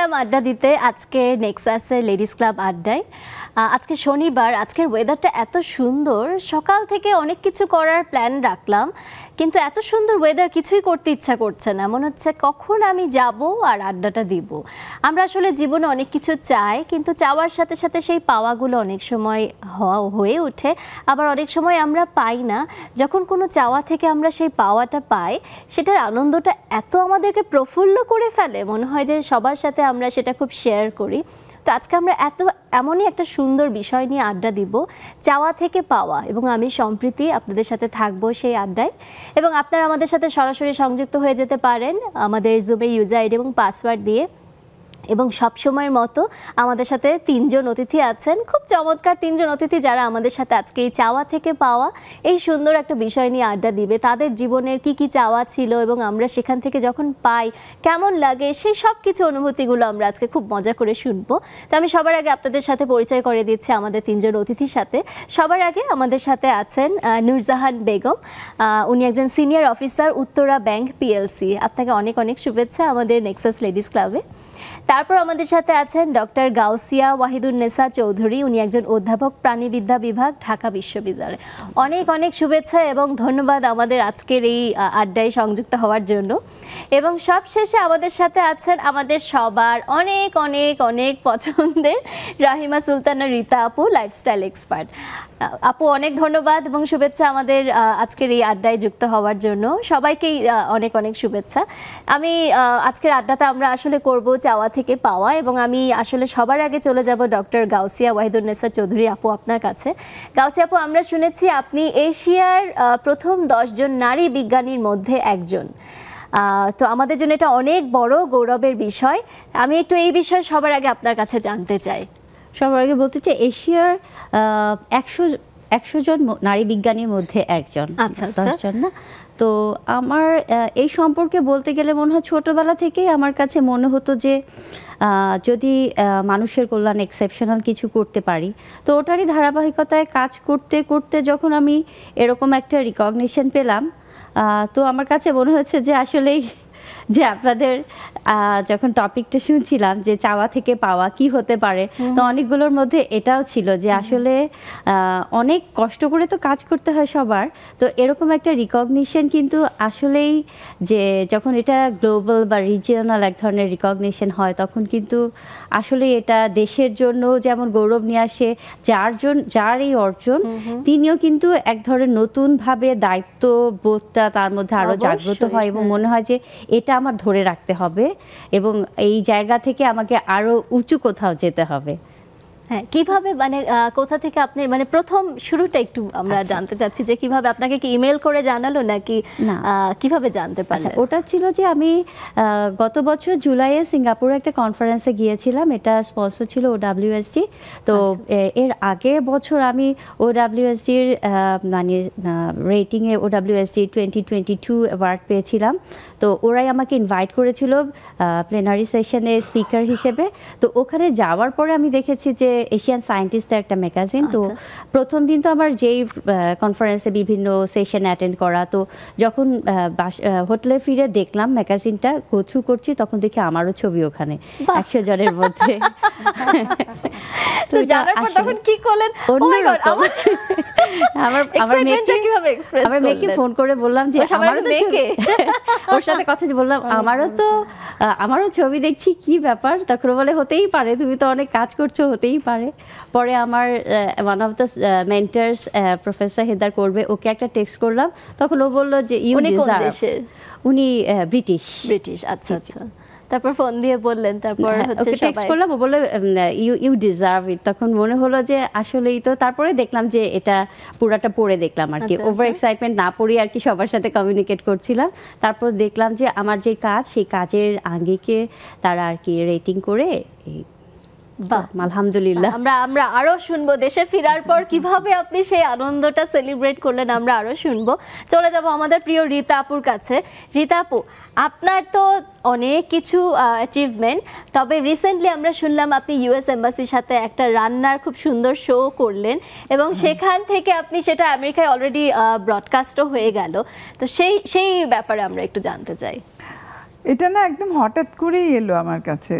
এলাম আড্ডা দিতে আজকে নেক্সাসের লেডিস ক্লাব আড্ডায়। আজকে শনিবার, আজকের ওয়েদারটা এত সুন্দর, সকাল থেকে অনেক কিছু করার প্ল্যান রাখলাম, কিন্তু এত সুন্দর ওয়েদার কিছুই করতে ইচ্ছা করছে না। মনে হচ্ছে কখন আমি যাব আর আড্ডাটা দিব। আমরা আসলে জীবনে অনেক কিছু চাই, কিন্তু চাওয়ার সাথে সাথে সেই পাওয়াগুলো অনেক সময় হয়ে ওঠে, আবার অনেক সময় আমরা পাই না। যখন কোনো চাওয়া থেকে আমরা সেই পাওয়াটা পাই, সেটার আনন্দটা এত আমাদেরকে প্রফুল্ল করে ফেলে, মনে হয় যে সবার সাথে আমরা সেটা খুব শেয়ার করি। তো আজকে আমরা এমনই একটা সুন্দর বিষয় নিয়ে আড্ডা দিব, চাওয়া থেকে পাওয়া, এবং আমি সম্প্রীতি আপনাদের সাথে থাকবো সেই আড্ডায়। এবং আপনারা আমাদের সাথে সরাসরি সংযুক্ত হয়ে যেতে পারেন আমাদের জুমে ইউজার আইডি এবং পাসওয়ার্ড দিয়ে। এবং সবসময়ের মতো আমাদের সাথে তিনজন অতিথি আছেন, খুব চমৎকার তিনজন অতিথি, যারা আমাদের সাথে আজকে এই চাওয়া থেকে পাওয়া এই সুন্দর একটা বিষয় নিয়ে আড্ডা দিবে। তাদের জীবনের কি কি চাওয়া ছিল এবং আমরা সেখান থেকে যখন পাই কেমন লাগে, সেই সব কিছু অনুভূতিগুলো আমরা আজকে খুব মজা করে শুনবো। তো আমি সবার আগে আপনাদের সাথে পরিচয় করে দিচ্ছি আমাদের তিনজন অতিথির সাথে। সবার আগে আমাদের সাথে আছেন নূরজাহান বেগম, উনি একজন senior officer, Uttara bank PLC. আপনাকে অনেক অনেক শুভেচ্ছা আমাদের নেক্সাস লেডিস ক্লাবে। তারপর আমাদের সাথে আছেন ডক্টর গাউসিয়া ওয়াহিদুন্নেসা চৌধুরী, উনি একজন অধ্যাপক, প্রাণীবিদ্যা বিভাগ, ঢাকা বিশ্ববিদ্যালয়। অনেক অনেক শুভেচ্ছা এবং ধন্যবাদ আমাদের আজকের এই আড্ডায় সংযুক্ত হওয়ার জন্য। এবং সবশেষে আমাদের সাথে আছেন আমাদের সবার অনেক অনেক অনেক পছন্দের রাহিমা সুলতানা রীতা আপু, লাইফস্টাইল এক্সপার্ট। আপু অনেক ধন্যবাদ এবং শুভেচ্ছা আমাদের আজকের এই আড্ডায় যুক্ত হওয়ার জন্য। সবাইকেই অনেক অনেক শুভেচ্ছা। আমি আজকের আড্ডাতে আমরা আসলে করব চাওয়া থেকে পাওয়া, এবং আমি আসলে সবার আগে চলে যাব ডক্টর গাউসিয়া ওয়াহিদুন্নেসা চৌধুরী আপু আপনার কাছে। গাউসিয়া আপু, আমরা শুনেছি আপনি এশিয়ার প্রথম 10 জন নারী বিজ্ঞানীর মধ্যে একজন। তো আমাদের জন্য এটা অনেক বড় গৌরবের বিষয়। আমি একটু এই বিষয়ে সবার আগে আপনার কাছে জানতে চাই। সবার আগে বলতে চাই এশিয়ার 100 জন নারী বিজ্ঞানীর মধ্যে একজন। আচ্ছা, 10 জন না। তো আমার এই সম্পর্কে বলতে গেলে মনে হয় ছোটোবেলা থেকেই আমার কাছে মনে হতো যে যদি মানুষের কল্যাণ এক্সেপশনাল কিছু করতে পারি, তো ওটারই ধারাবাহিকতায় কাজ করতে করতে যখন আমি এরকম একটা রিকগনিশন পেলাম, তো আমার কাছে মনে হচ্ছে যে আসলেই যে আপনাদের যখন টপিকটা শুনছিলাম যে চাওয়া থেকে পাওয়া কি হতে পারে, তো অনেকগুলোর মধ্যে এটাও ছিল যে আসলে অনেক কষ্ট করে তো কাজ করতে হয় সবার, তো এরকম একটা রিকগনিশন কিন্তু আসলেই যে যখন এটা গ্লোবাল বা রিজিওনাল এক ধরনের রিকগনিশন হয়, তখন কিন্তু আসলে এটা দেশের জন্য যেমন গৌরব নিয়ে আসে, যার এই অর্জন তিনিও কিন্তু এক ধরনের নতুনভাবে দায়িত্ববোধটা তার মধ্যে আরও জাগ্রত হয় এবং মনে হয় যে এটা আমার ধরে রাখতে হবে এবং এই জায়গা থেকে আমাকে আরো উঁচু কোথাও যেতে হবে। হ্যাঁ, কিভাবে মানে কোথা থেকে আপনি মানে প্রথম শুরুটা একটু আমরা জানতে চাচ্ছি যে কিভাবে, আপনাকে কি ইমেল করে জানালো নাকি কিভাবে জানতে পারলেন? ওটা ছিল যে আমি গত বছর জুলাইয়ে সিঙ্গাপুরে একটা কনফারেন্সে গিয়েছিলাম, এটা স্পন্সর ছিল OWSD। তো এর আগে বছর আমি OWSDর মানে রেটিংয়ে OWSD 2022 অ্যাওয়ার্ড পেয়েছিলাম। তো ওরাই আমাকে ইনভাইট করেছিল প্লেনারি সেশনে স্পিকার হিসেবে। তো ওখানে যাওয়ার পরে আমি দেখেছি যে এশিয়ান সায়েন্টিস্টের একটা ম্যাগাজিন। তো প্রথম দিন তো আমার যেই কনফারেন্সে বিভিন্ন সেশন অ্যাটেন্ড করা, তো যখন হোটেলে ফিরে দেখলাম ম্যাগাজিনটা গো থ্রু করছি, তখন দেখি আমারও ছবি ওখানে 100 জনের মধ্যে। তো জানার পর তখন কি করলেন? আমার মেয়েকে ফোন করে বললাম যে আমারও তো ওর সাথে কথা বললাম, আমারও ছবি দেখছি, কি ব্যাপার? তখন বলে হতেই পারে, তুমি তো অনেক কাজ করছো, হতেই পারে। পরে আমার one of the mentors professor হেদার করবে, ওকে একটা টেক্সট করলাম, তখন ও বললো যে উনি ব্রিটিশ। আচ্ছা আচ্ছা। তারপর ফোন দিয়ে বললেন, তারপর হচ্ছে টেক্সট করলাম, ও বললো ইউ ডিজার্ভ ইট। তখন মনে হলো যে আসলেই তো। তারপরে দেখলাম যে এটা পুরাটা পড়ে দেখলাম আর কি, ওভার এক্সাইটমেন্ট না পড়ি আর কি, সবার সাথে কমিউনিকেট করছিলাম। তারপর দেখলাম যে আমার যে কাজ, সেই কাজের আঙ্গিকে তারা আর কি রেটিং করে। আলহামদুলিল্লাহ। আমরা আরো শুনবো দেশে ফেরার পর কিভাবে আপনি সেই আনন্দটা সেলিব্রেট করলেন, আমরা আরো শুনবো। চলে যাব আমাদের প্রিয় রীতা আপুর কাছে। রীতা আপু, আপনার তো অনেক কিছু অ্যাচিভমেন্ট, তবে রিসেন্টলি আমরা শুনলাম আপনি ইউএস এম্বাসির সাথে একটা রান্নার খুব সুন্দর শো করলেন এবং সেখান থেকে আপনি সেটা আমেরিকায় অলরেডি ব্রডকাস্টও হয়ে গেল। তো সেই ব্যাপারে আমরা একটু জানতে চাই। এটা না একদম হঠাৎ করেই এলো আমার কাছে।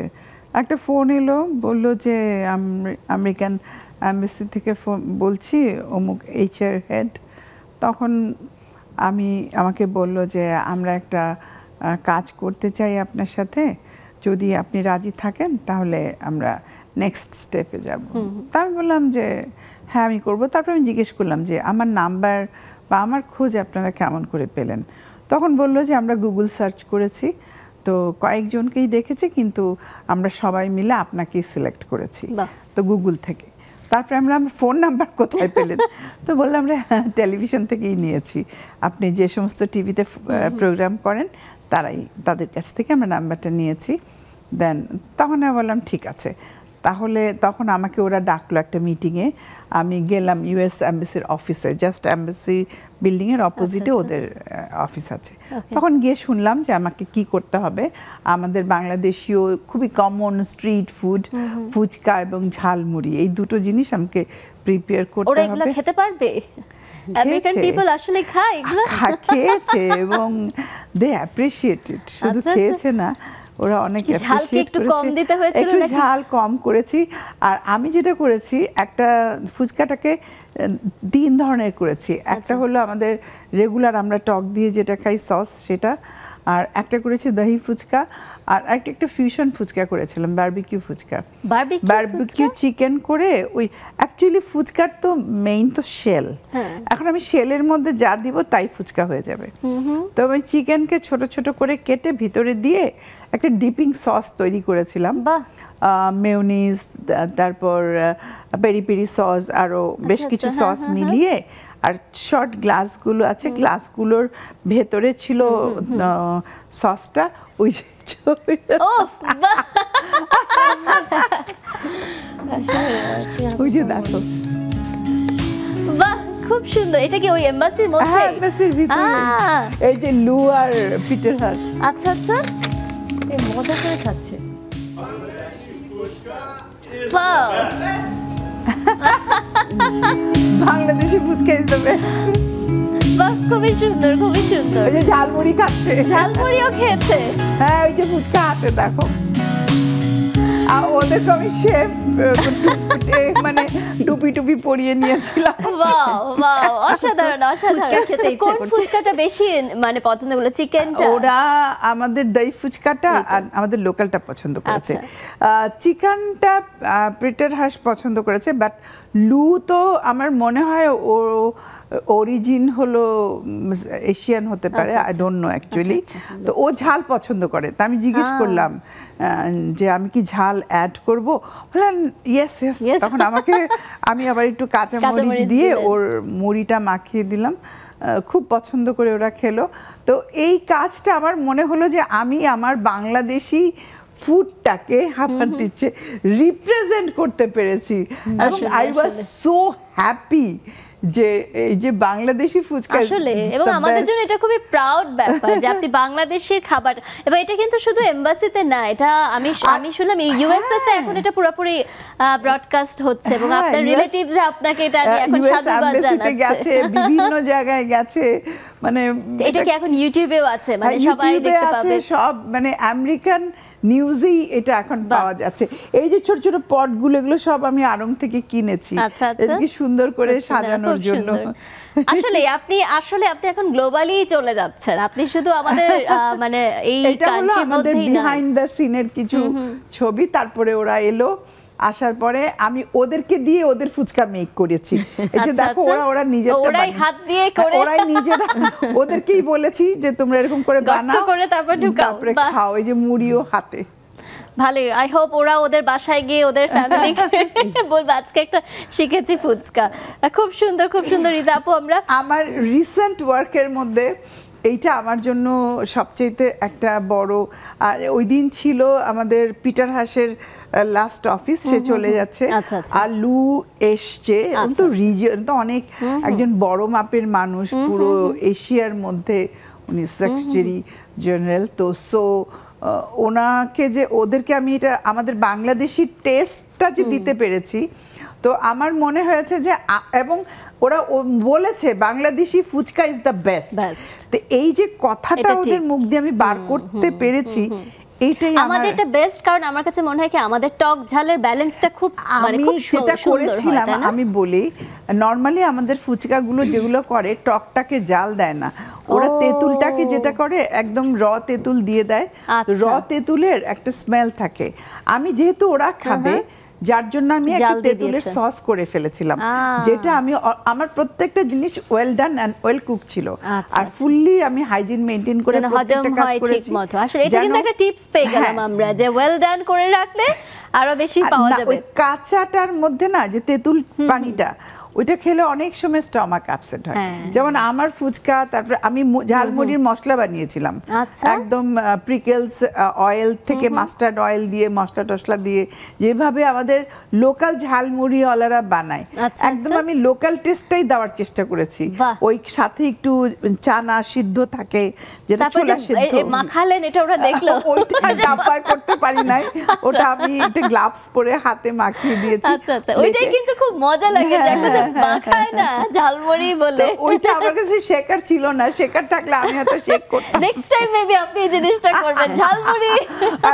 একটা ফোন এলো, বললো যে আমেরিকান অ্যাম্বাসি থেকে ফোন বলছি, অমুক HR হেড। তখন আমাকে বললো যে আমরা একটা কাজ করতে চাই আপনার সাথে, যদি আপনি রাজি থাকেন তাহলে আমরা নেক্সট স্টেপে যাব। তা আমি বললাম যে হ্যাঁ আমি করব। তারপর আমি জিজ্ঞেস করলাম যে আমার নাম্বার বা আমার খোঁজ আপনারা কেমন করে পেলেন? তখন বললো যে আমরা গুগল সার্চ করেছি, তো কয়েকজনকেই দেখেছি, কিন্তু আমরা সবাই মিলে আপনাকেই সিলেক্ট করেছি, তো গুগল থেকে। তারপরে আমরা আমার ফোন নাম্বার কোথায় পেলেন? তো বললাম আমরা টেলিভিশন থেকেই নিয়েছি, আপনি যে সমস্ত টিভিতে প্রোগ্রাম করেন তাদের কাছ থেকে আমরা নাম্বারটা নিয়েছি। দেন তখন আমি বললাম ঠিক আছে, তাহলে তখন আমাকে ওরা ডাকলো একটা মিটিংয়ে। আমি গেলাম US এম্বাসির অফিসে, জাস্ট এম্বাসি বিল্ডিংয়ের অপোজিটে ওদের অফিস আছে। তখন গিয়ে শুনলাম যে আমাকে কি করতে হবে। আমাদের বাংলাদেশীয় খুবই কমন স্ট্রিট ফুড, ফুচকা এবং ঝালমুড়ি, এই দুটো জিনিস আমাকে প্রিপেয়ার করতে হবে। ওরা এগুলো খেতে পারবে? আমেরিকান পিপল আসলে খায় এগুলো? খেয়েছে এবং দে অ্যাপ্রিশিয়েট ইট। শুধু খেয়েছে না, ওরা অনেক অ্যাপ্রিশিয়েট করেছে। একটু ঝাল কম করেছি। আর আমি যেটা করেছি, একটা ফুচকাটাকে 3 ধরনের করেছি। একটা হলো আমাদের রেগুলার আমরা টক দিয়ে যেটা খাই সস, সেটা। আর একটা করেছি দহি ফুচকা, আর একটা ফিউশন ফুচকা করেছিলাম, বারবিকিউ ফুচকা। বারবিকিউ চিকেন করে, ওই অ্যাকচুয়ালি ফুচকার তো মেইন তো শেল। এখন আমি শেলের মধ্যে যা দিব তাই ফুচকা হয়ে যাবে। তো আমি চিকেনকে ছোট ছোট করে কেটে ভিতরে দিয়ে একটা ডিপিং সস তৈরি করেছিলাম, মেয়োনিজ, তারপর পেরি পেরি সস, আরও বেশ কিছু সস মিলিয়ে। আর শর্ট গ্লাসগুলো আছে, গ্লাসগুলোর ভেতরে ছিল সসটা, ওই যে দেখো, বাহ খুব সুন্দর। এটা কি ওই এমবাসির মধ্যে? হ্যাঁ, এমবাসির ভিতরে। এই যে লু আর পিটার হাস। আচ্ছা আচ্ছা, মজা করে খাচ্ছে। Bangladeshi fuchka is the best. বাহ খুবই সুন্দর, খুবই সুন্দর। ওই যে ঝালমুড়ি খাচ্ছে, ঝালমুড়িও খেয়েছে। হ্যাঁ, ওই যে ফুচকা হাতে দেখো। আর ওদের তো আমি শেফ মানে টুপি পরিয়ে নিয়েছিলাম। ওয়াও ওয়াও, অসাধারণ অসাধারণ। খেতে ইচ্ছে করছে। কোন ফুচকাটা বেশি মানে পছন্দ করলো? চিকেনটা? ওরা আমাদের দই ফুচকাটা আর আমাদের লোকালটা পছন্দ করেছে। চিকেনটা পিটার হাস পছন্দ করেছে, বাট লু তো আমার মনে হয় ও অরিজিন হলো এশিয়ান হতে পারে, আই ডোন্ট নো অ্যাকচুয়ালি। তো ও ঝাল পছন্দ করে, তা আমি জিজ্ঞেস করলাম যে আমি কি ঝাল অ্যাড করব? বললেন ইয়েস ইয়েস। তখন আমি আবার একটু কাঁচা মরিচ দিয়ে ওর মুড়িটা মাখিয়ে দিলাম, খুব পছন্দ করে ওরা খেলো। তো এই কাজটা আমার মনে হলো যে আমি আমার বাংলাদেশি ফুডটাকে আমার নিচে রিপ্রেজেন্ট করতে পেরেছি, এবং আই ওয়াজ সো হ্যাপি যে এই যে বাংলাদেশি ফুচকা আসলে, এবং আমাদের জন্য এটা খুবই প্রাউড ব্যাপার যে আপনি বাংলাদেশের খাবার। এবং এটা কিন্তু শুধু এমবাসিতে না, এটা আমি শুনলাম ইউএসএ তে এখন এটা পুরোপুরি ব্রডকাস্ট হচ্ছে, এবং আপনার রিলেটিভসরা আপনাকে এটা নিয়ে এখন সাধুবাদ জানাচ্ছে, বিভিন্ন জায়গায় গেছে। মানে এটা কি এখন ইউটিউবেও আছে, মানে সবাই দেখতে পাবে, সব মানে আমেরিকান নিউজেই এটা এখন পাওয়া যাচ্ছে। এই যে ছোট ছোট পটগুলো, এগুলো সব আমি আড়ং থেকে কিনেছি কি সুন্দর করে সাজানোর জন্য। আসলে আপনি এখন গ্লোবালি চলে যাচ্ছেন, আপনি শুধু আমাদের মানে এই কান্ট্রির মধ্যেই না। বিহাইন্ড দ্য সিনের কিছু ছবি। তারপরে ওরা এলো, আসার পরে আমি ওদেরকে দিয়ে ওদের ফুচকা মেক করেছি। এই যে দেখো, ওরা ওরাই হাত দিয়ে করে, ওরাই নিজেরা, ওদেরকেই বলেছি যে তোমরা এরকম করে বানাও, করে তারপরে খাও। এই যে মুড়িও হাতে। ভালো, আই হোপ ওরা ওদের বাসায় গিয়ে ওদের ফ্যামিলিকে বলবে আজকে একটা শিখেছি ফুচকা। খুব সুন্দর, খুব সুন্দর। রিদা আপু, আমার রিসেন্ট ওয়ার্কের মধ্যে এইটা আমার জন্য সবচেয়ে একটা বড়। ওই দিন ছিল আমাদের পিটার হাসের লাস্ট অফিস, সে চলে যাচ্ছে, আর লু এসছে। তো রিজিয়ন তো অনেক, একজন বড় মাপের মানুষ, পুরো এশিয়ার মধ্যে উনি সেক্রেটারি জেনারেল। তো ওনাকে যে ওদেরকে আমি এটা আমাদের বাংলাদেশি টেস্টটা যে দিতে পেরেছি, তো আমার মনে হয়েছে যে, এবং ওরা বলেছে Bangladeshi fuchka is the best. তো এই যে কথাটা ওদের মুখ দিয়ে আমি বার করতে পেরেছি, এইটাই আমাদের এটা বেস্ট, কারণ আমার কাছে মনে হয় কি আমাদের টক ঝালের ব্যালেন্সটা খুব মানে আমি খুব যেটা সুন্দর হয়, করেছিলাম তাই না? আমি বলি নরমালি আমাদের ফুচকাগুলো যেগুলো করে টকটাকে জাল দেয় না, ওরা তেঁতুলটাকে যেটা করে একদম র তেঁতুল দিয়ে দেয়, আচ্ছা। র তেঁতুলের একটা স্মেল থাকে। আমি যেহেতু ওরা খাবে যার জন্য আমি একটা জাল দিয়ে তেঁতুলের দিয়েছেন। সস করে ফেলেছিলাম, যেটা আমি আমার প্রত্যেকটা জিনিস well done and well cook ছিল, আচ্ছা, আর ফুললি আমি হাইজিন মেইনটেইন করে যেন হজম প্রত্যেকটা কাজ হয় ঠিক করেছি। মতো। আসলে এটা কিন্তু একটা টিপস পেয়ে গেলাম আমরা, যে ওয়েল ডান করে রাখলে আরো বেশি পাওয়া না, যাবে। ওই কাঁচাটার মধ্যে না যে তেঁতুল পানিটা ওইটা খেলে অনেক সময় স্টমাক আপসেট হয়। হ্যাঁ। যেমন আমার ফুচকা, তারপরে আমি ঝালমুড়ির মশলা বানিয়েছিলাম আচ্ছা। একদম প্রিকেলস অয়েল থেকে মাস্টার্ড অয়েল দিয়ে মশলা টশলা দিয়ে, যেভাবে আমাদের লোকাল ঝালমুড়িওয়ালারা বানায় আচ্ছা, একদম আমি লোকাল টেস্টটাই দেওয়ার চেষ্টা করেছি। বাহ। ওই সাথে একটু চানা সিদ্ধ থাকে, যেটা তারপর ছোলা যে সিদ্ধ। মাখালেন, এটা ওরা দেখলো? ওইটা ডাব্বায় করতে পারি নাই, ওটা আমি একটা গ্লাভস পরে হাতে মাখিয়ে দিয়েছি। আচ্ছা আচ্ছা, ওইটাই কিন্তু খুব মজা লাগে, যে একটা যে মাখায় না ঝালমুড়ি বলে। তো ওইটা আমার কাছে শেকার ছিল না, শেকার থাকলে আমি হয়তো শেক করতাম। নেক্সট টাইম মেবি আপনি এই জিনিসটা করবেন, ঝালমুড়ি।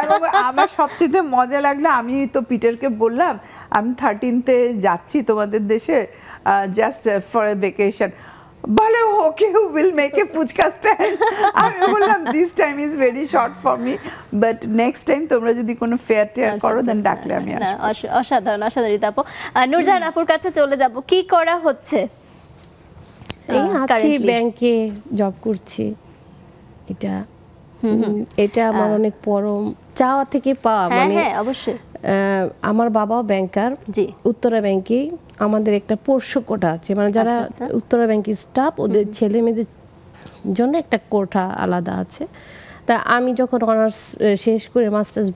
এবং আমার সবচেয়ে মজা লাগলো, আমি তো পিটারকে বললাম আমি 13th-এ যাচ্ছি তোমাদের দেশে জাস্ট ফর এ ভেকেশন, বলে okay will make a fuchka stand. আমি বললাম this time is very short for me, but next time তোমরা যদি কোনো ফেয়ার টেয়ার করো দেন ডাকলে আমি না, আসবো। অসাধারণ অসাধারণ আপু। নূরজাহান আপুর কাছে চলে যাব, কি করা হচ্ছে? এই আছি, currently? ব্যাংকে জব করছি। এটা আমার অনেক পরম চাওয়া থেকে পাওয়া। হ্যাঁ মানে হ্যাঁ অবশ্যই। আমার বাবাও ব্যাংকার, জি। উত্তরা ব্যাংকে আমাদের একটা পোষ্য কোটা আছে, মানে যারা আচ্ছা, আচ্ছা। উত্তরা ব্যাংকের স্টাফ ওদের ছেলে মেয়েদের জন্য একটা কোঠা আলাদা আছে। তা আমি যখন অনার্স শেষ করে মাস্টার্স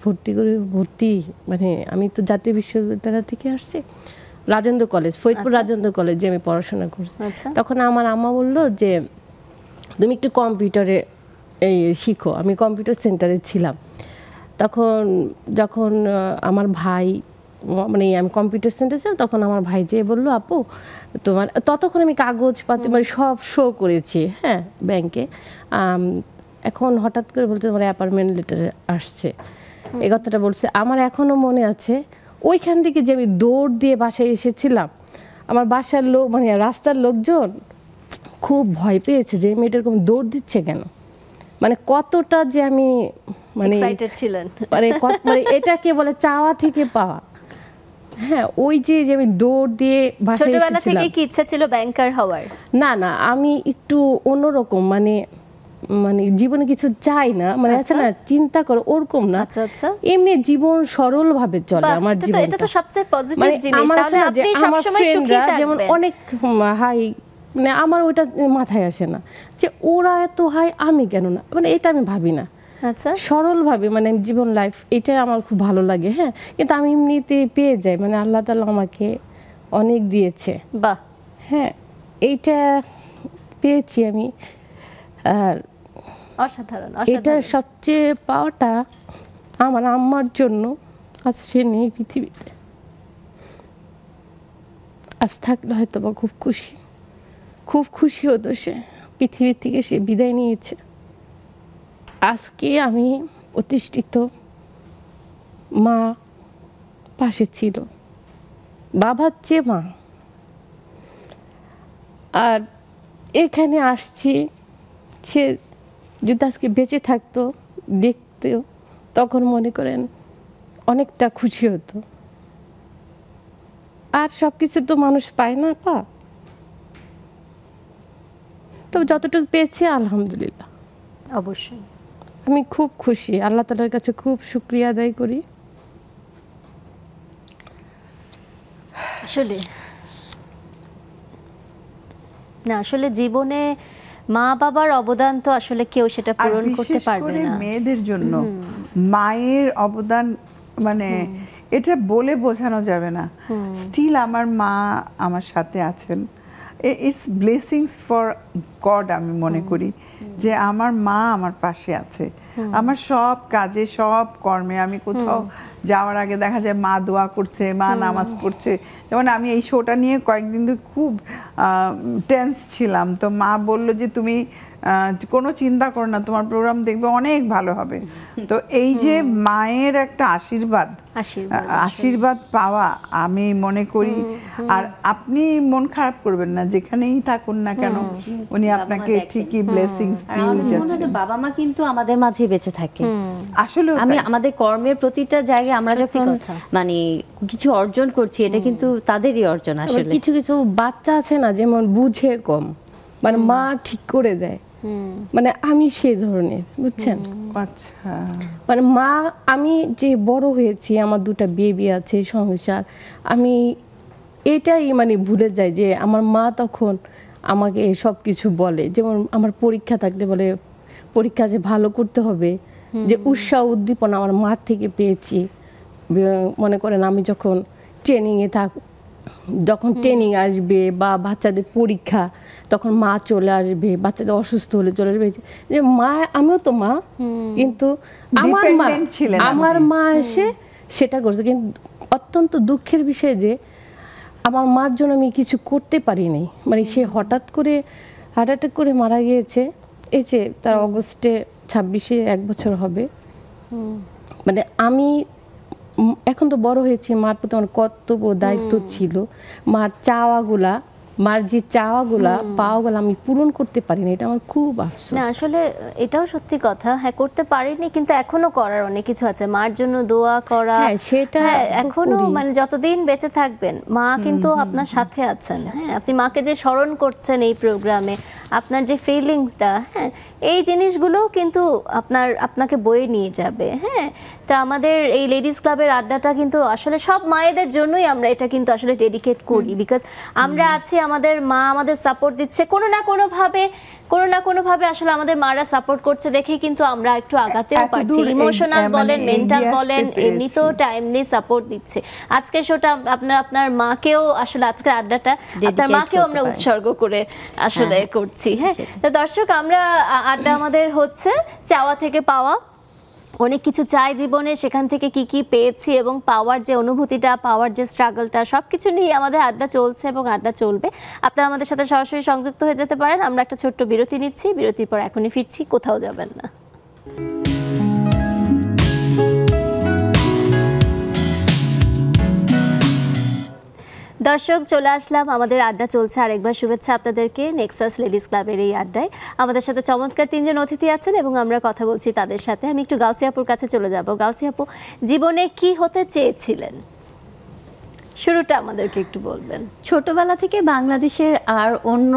ভর্তি মানে আমি তো জাতীয় বিশ্ববিদ্যালয় থেকে আসছি, রাজেন্দ্র কলেজ, ফরিদপুর রাজেন্দ্র কলেজে আমি পড়াশোনা করছি। আচ্ছা। তখন আমার আম্মা বললো যে তুমি একটু কম্পিউটারে এই শিখো। আমি কম্পিউটার সেন্টারে ছিলাম তখন। যখন আমার ভাই, মানে আমি কম্পিউটার সেন্টারে ছিলাম, তখন আমার ভাই যেয়ে বললো আপু তোমার, ততক্ষণ আমি কাগজপাতি মানে সব শো করেছি হ্যাঁ ব্যাংকে। এখন হঠাৎ করে বলতে তোমার অ্যাপয়েন্টমেন্ট লেটার আসছে, এই কথাটা বলছে। আমার এখনও মনে আছে ওইখান থেকে যে আমি দৌড় দিয়ে বাসায় এসেছিলাম, আমার বাসার লোক মানে রাস্তার লোকজন খুব ভয় পেয়েছে যে মেয়েটার এরকম দৌড় দিচ্ছে কেন, মানে কতটা যে আমি মানে এক্সাইটেড ছিলেন। মানে এটাকে বলে চাওয়া থেকে পাওয়া। হ্যাঁ, ওই যে আমি দৌড় দিয়ে বাসায় ছোটবেলা এসেছিলাম। থেকে কি ইচ্ছা ছিল ব্যাংকার হওয়ার? না না, আমি একটু অন্যরকম, মানে জীবনে কিছু চাই না, মানে আছে না চিন্তা করো ওরকম না। আচ্ছা আচ্ছা, এমনি জীবন সরল ভাবে চলে আমার জীবন। এটা তো সবচেয়ে পজিটিভ জিনিস। তাহলে আপনি সব সময় সুখী যেমন থাকবেন। অনেক হাই, মানে আমার ওইটা মাথায় আসে না যে ওরা এত হাই আমি কেন না, মানে এটা আমি ভাবি না। আচ্ছা, সরলভাবে মানে জীবন লাইফ, এটাই আমার খুব ভালো লাগে। হ্যাঁ, কিন্তু আমি এমনিতে পেয়ে যাই, মানে আল্লাহ তাআলা আমাকে অনেক দিয়েছে। বাহ, হ্যাঁ, এইটা পেয়েছি আমি। আর অসাধারণ এটা অসাধারণ। সবচেয়ে পাওয়াটা আমার আম্মার জন্য। আজ সে নেই পৃথিবীতে, আজ থাকলে হয়তো বা খুব খুশি হতো সে। পৃথিবীর থেকে সে বিদায় নিয়েছে। আজকে আমি প্রতিষ্ঠিত, মা পাশে ছিল, বাবার চেয়ে মা। আর এখানে আসছি, সে যদি আজকে বেঁচে থাকতো দেখতেও, তখন মনে করেন অনেকটা খুশি হতো। আর সব কিছু তো মানুষ পায় না পা, তো যতটুকু পেয়েছি আলহামদুলিল্লাহ। অবশ্যই আমি খুব খুশি, আল্লাহ তাআলার কাছে খুব শুকরিয়া আদায় করি। আসলে না, আসলে জীবনে মা বাবার অবদান তো আসলে কেউ সেটা পূরণ করতে পারবে না। মেয়েদের জন্য মায়ের অবদান মানে এটা বলে বোঝানো যাবে না। স্টিল আমার মা আমার সাথে আছেন, ইটস ব্লেসিংস ফর গড। আমি মনে করি যে আমার মা আমার পাশে আছে, আমার সব কাজে সব কর্মে। আমি কোথাও যাওয়ার আগে দেখা যায় মা দোয়া করছে, মা নামাজ পড়ছে। যেমন আমি এই শোটা নিয়ে কয়েকদিন ধরে খুব টেন্স ছিলাম, তো মা বললো যে তুমি কোনো চিন্তা করো না, তোমার প্রোগ্রাম দেখবে অনেক ভালো হবে। তো এই যে মায়ের একটা আশীর্বাদ পাওয়া, আমি মনে করি। আর আপনি মন খারাপ করবেন না, যেখানেই থাকুন না কেন উনি আপনাকে ঠিকই ব্লেসিংস দিয়ে যাচ্ছেন। বাবা মা কিন্তু আমাদের মাঝে বেঁচে থাকে আসলে আমি আমাদের কর্মের প্রতিটা জায়গায় আমরা যখন মানে কিছু অর্জন করছি, এটা কিন্তু তাদেরই অর্জন। আসলে কিছু কিছু বাচ্চা আছে না, যেমন বুঝে কম, মানে মা ঠিক করে দেয়, মানে আমি সেই ধরনের, বুঝছেন? আচ্ছা, মানে মা, আমি যে বড় হয়েছি, আমার 2টা বেবি আছে, সংসার, আমি এটাই মানে ভুলে যাই যে আমার মা তখন আমাকে সব কিছু বলে। যেমন আমার পরীক্ষা থাকলে বলে পরীক্ষা যে ভালো করতে হবে, যে উৎসাহ উদ্দীপনা আমার মার থেকে পেয়েছি। মনে করেন আমি যখন ট্রেনিংয়ে যখন ট্রেনিং আসবে বা বাচ্চাদের পরীক্ষা, তখন মা চলে আসবে, বাচ্চাদের অসুস্থ হলে চলে আসবে, যে মা, আমিও তো মা, কিন্তু আমার মা এসে সেটা করছে। কিন্তু অত্যন্ত দুঃখের বিষয় যে আমার মার জন্য আমি কিছু করতে পারিনি। মানে সে হঠাৎ করে হার্ট অ্যাটাক করে মারা গিয়েছে। এই যে তার অগস্টে 26-এ 1 বছর হবে। মানে আমি এখন তো বড় হয়েছি, মার প্রতি আমার কর্তব্য দায়িত্ব ছিল। মার চাওয়াগুলা, মার যে চাওয়াগুলা পাওয়াগুলা আমি পূরণ করতে পারিনি, এটা আমার খুব আফসোস। না আসলে এটাও সত্যি কথা, হ্যাঁ করতে পারিনি, কিন্তু এখনো করার অনেক কিছু আছে। মার জন্য দোয়া করা, হ্যাঁ সেটা এখনো মানে যতদিন বেঁচে থাকবেন মা কিন্তু আপনার সাথে আছেন। হ্যাঁ, আপনি মাকে যে স্মরণ করছেন এই প্রোগ্রামে, আপনার যে ফিলিংসটা, হ্যাঁ এই জিনিসগুলোও কিন্তু আপনাকে বয়ে নিয়ে যাবে। হ্যাঁ, তো আমাদের এই লেডিস ক্লাবের আড্ডাটা কিন্তু আসলে সব মায়েদের জন্যই আমরা এটা কিন্তু আসলে ডেডিকেট করি, বিকজ আমরা আছি, আমাদের মা আমাদের সাপোর্ট দিচ্ছে কোনো না কোনোভাবে আসলে আমাদের মারা সাপোর্ট করছে দেখেই কিন্তু আমরা একটু আগাতেও পারছি। ইমোশনাল বলেন, মেন্টাল বলেন, এমনিতেও টাইমলি সাপোর্ট দিচ্ছে। আজকের শোটা আপনার মাকেও আসলে, আজকের আড্ডাটা আপনার মাকেও আমরা উৎসর্গ করে আসলে করছি। হ্যাঁ, তো দর্শক, আমরা আড্ডা আমাদের হচ্ছে চাওয়া থেকে পাওয়া, অনেক কিছু চাই জীবনে, সেখান থেকে কি কি পেয়েছি এবং পাওয়ার যে অনুভূতিটা, পাওয়ার যে স্ট্রাগলটা, সব কিছু নিয়ে আমাদের আড্ডা চলছে এবং আড্ডা চলবে। আপনারা আমাদের সাথে সরাসরি সংযুক্ত হয়ে যেতে পারেন। আমরা একটা ছোট্ট বিরতি নিচ্ছি, বিরতির পর এখনই ফিরছি, কোথাও যাবেন না। দর্শক, চলে আসলাম, আমাদের আড্ডা চলছে। আরেকবার শুভেচ্ছা আপনাদেরকে নেক্সাস লেডিস ক্লাবের এই আড্ডায়। আমাদের সাথে চমৎকার 3জন অতিথি আছেন এবং আমরা কথা বলছি তাদের সাথে। আমি একটু গাউসি আপুর কাছে চলে যাব। গাউসি আপু, জীবনে কি হতে চেয়েছিলেন, শুরুটা আমাদেরকে একটু বলবেন। ছোটবেলা থেকে বাংলাদেশের আর অন্য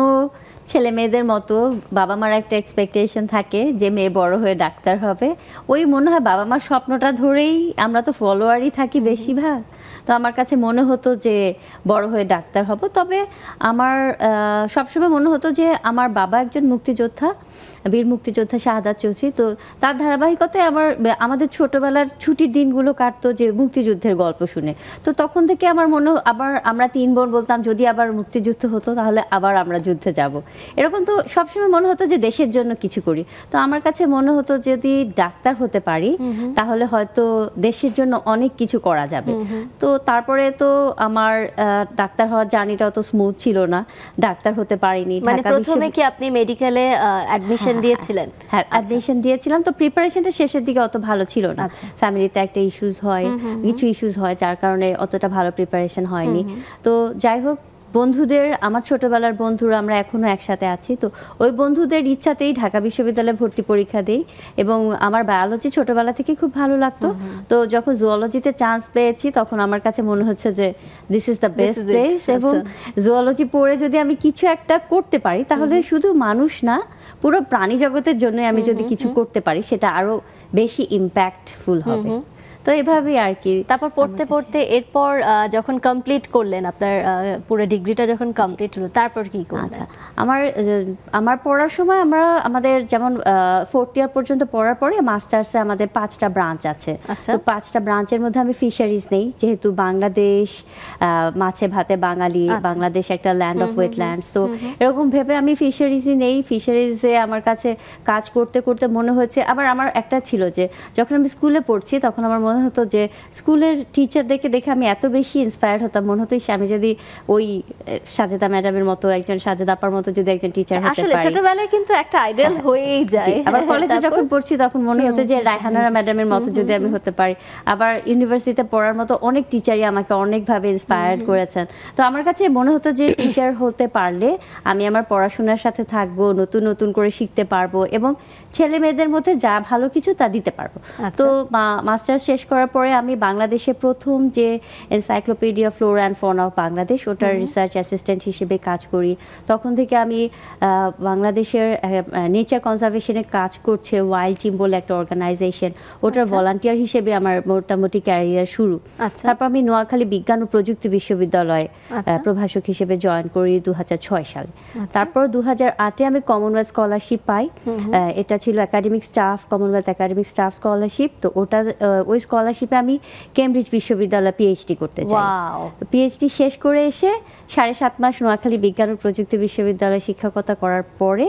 ছেলে মেয়েদের মতো বাবা মার একটা এক্সপেকটেশন থাকে যে মেয়ে বড় হয়ে ডাক্তার হবে। ওই মনে হয় বাবা মার স্বপ্নটা ধরেই আমরা তো ফলোয়ারই থাকি বেশিরভাগ। তো আমার কাছে মনে হতো যে বড় হয়ে ডাক্তার হব। তবে আমার সবসময় মনে হতো যে আমার বাবা একজন মুক্তিযোদ্ধা, বীর মুক্তিযোদ্ধা শাহাদাত চৌধুরী। তো তার ধারাবাহিকতায় আমাদের ছোটবেলার ছুটির দিনগুলো কাটতো যে মুক্তিযুদ্ধের গল্প শুনে। তো তখন থেকে আমার মনে, আবার আমরা 3 বোন বলতাম যদি আবার মুক্তিযুদ্ধ হতো তাহলে আবার আমরা যুদ্ধে যাব। এরকম তো সবসময় মনে হতো যে দেশের জন্য কিছু করি। তো আমার কাছে মনে হতো যদি ডাক্তার হতে পারি তাহলে হয়তো দেশের জন্য অনেক কিছু করা যাবে। তো তারপরে তো আমার ডাক্তার হওয়ার জার্নিটা অত স্মুথ ছিল না, ডাক্তার হতে পারিনি। মানে প্রথমে কি আপনি মেডিকেলে অ্যাডমিশন দিয়েছিলেন? হ্যাঁ, অ্যাডমিশন দিয়েছিলাম। তো প্রিপারেশনটা শেষের দিকে অত ভালো ছিল না, ফ্যামিলিতে একটা ইস্যুস হয়, কিছু ইস্যুস হয়, যার কারণে অতটা ভালো প্রিপারেশন হয়নি। তো যাই হোক, বন্ধুদের, আমার ছোটবেলার বন্ধুরা আমরা এখনো একসাথে আছি। তো ওই বন্ধুদের ইচ্ছাতেই ঢাকা বিশ্ববিদ্যালয়ে ভর্তি পরীক্ষা দিই এবং আমার বায়োলজি ছোটবেলা থেকে খুব ভালো লাগতো। তো যখন জুওলজিতে চান্স পেয়েছি তখন আমার কাছে মনে হচ্ছে যে this is the best place, এবং জুওলজি পড়ে যদি আমি কিছু একটা করতে পারি তাহলে শুধু মানুষ না, পুরো প্রাণী জগতের জন্য আমি যদি কিছু করতে পারি সেটা আরো বেশি ইম্প্যাক্টফুল হবে। তো এভাবেই আর কি। তারপর পড়তে পড়তে এরপর যখন কমপ্লিট করলেন, আপনার পুরো ডিগ্রিটা যখন কমপ্লিট হলো, তারপর কি করলেন? আচ্ছা, আমার পড়ার সময় আমাদের যেমন 4th ইয়ার পর্যন্ত পড়ার পরে মাস্টার্সে আমাদের 5টা ব্রাঞ্চ আছে। তো 5টা ব্রাঞ্চের মধ্যে আমি ফিশারিজ নেই, যেহেতু বাংলাদেশ মাছে ভাতে বাঙালি, বাংলাদেশ একটা ল্যান্ড অফ ওয়েটল্যান্ডস। তো এরকম ভেবে আমি ফিশারিজই নেই। ফিশারিজে আমার কাছে কাজ করতে করতে মনে হয়েছে, আবার আমার একটা ছিল যে যখন আমি স্কুলে পড়ছি তখন আমার মনে মনে হতো যে স্কুলের টিচারদেরকে দেখে আমি এত বেশি ইন্সপায়ার্ড হতাম, মনে হতো আমি যদি ওই সাজেদা ম্যাডামের মতো, একজন সাজেদা আপার মতো যদি একজন টিচার হতে আসলে পারি। ছোটবেলায় কিন্তু একটা আইডল হয়েই যায়। আবার কলেজে যখন পড়ছি তখন মনে হতো যে রায়হানারা ম্যাডামের মতো যদি আমি হতে পারি। আবার ইউনিভার্সিটিতে পড়ার মতো অনেক টিচারই আমাকে অনেকভাবে ইন্সপায়ার্ড করেছেন। তো আমার কাছে মনে হতো যে টিচার হতে পারলে আমি আমার পড়াশোনার সাথে থাকবো, নতুন নতুন করে শিখতে পারবো এবং ছেলে মেয়েদের মধ্যে যা ভালো কিছু তা দিতে পারবো। তো মাস্টার্স শেষ করার পরে আমি বাংলাদেশে প্রথম যে encyclopaedia flora and fauna of Bangladesh, ওটার রিসার্চ অ্যাসিস্ট্যান্ট হিসেবে কাজ করি। তখন থেকে আমি বাংলাদেশের নেচার কনজারভেশনে কাজ করছে ওয়াইল্ড টিম বলে একটা অর্গানাইজেশন, ওটার ভলান্টিয়ার হিসেবে আমার মোটামুটি ক্যারিয়ার শুরু। তারপর আমি নোয়াখালী বিজ্ঞান ও প্রযুক্তি বিশ্ববিদ্যালয়ে প্রভাষক হিসেবে জয়েন করি 2006 সালে। তারপর 2008-এ আমি কমনওয়েলথ স্কলারশিপ পাই। এটা ছিল academic staff, Commonwealth academic staff scholarship. তো ওটা ওই স্কলারশিপে আমি কেমব্রিজ বিশ্ববিদ্যালয়ে পিএইচডি করতে চাই। তো পিএইচডি শেষ করে এসে 7.5 মাস নোয়াখালী বিজ্ঞান ও প্রযুক্তি বিশ্ববিদ্যালয়ে শিক্ষকতা করার পরে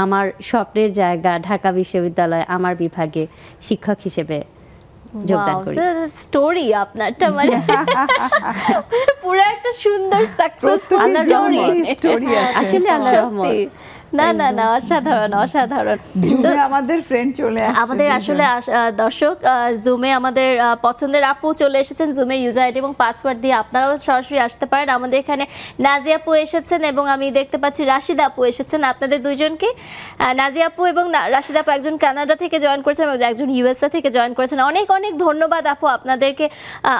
আমার স্বপ্নের জায়গা ঢাকা বিশ্ববিদ্যালয় আমার বিভাগে শিক্ষক হিসেবে যোগদান করি। স্টোরি আপনারটা মানে পুরো একটা সুন্দর সাকসেসফুল স্টোরি আসলে আল্লাহর রহমত। না না না, অসাধারণ অসাধারণ। জুমে আমাদের ফ্রেন্ড চলে আসছে, আমাদের আসলে দর্শক জুমে আমাদের পছন্দের আপু চলে এসেছেন, জুমের ইউজার আইডি এবং পাসওয়ার্ড দিয়ে আপনারাও সরাসরি আসতে পারেন। আমাদের এখানে নাজিয়া আপু এসেছেন এবং আমি দেখতে পাচ্ছি রাশিদা আপু এসেছেন। আপনাদের দুইজনকে, নাজিয়া আপু এবং রাশিদা আপু একজন কানাডা থেকে জয়েন করেছেন এবং একজন ইউএসএ থেকে জয়েন করেছেন। অনেক অনেক ধন্যবাদ আপু আপনাদেরকে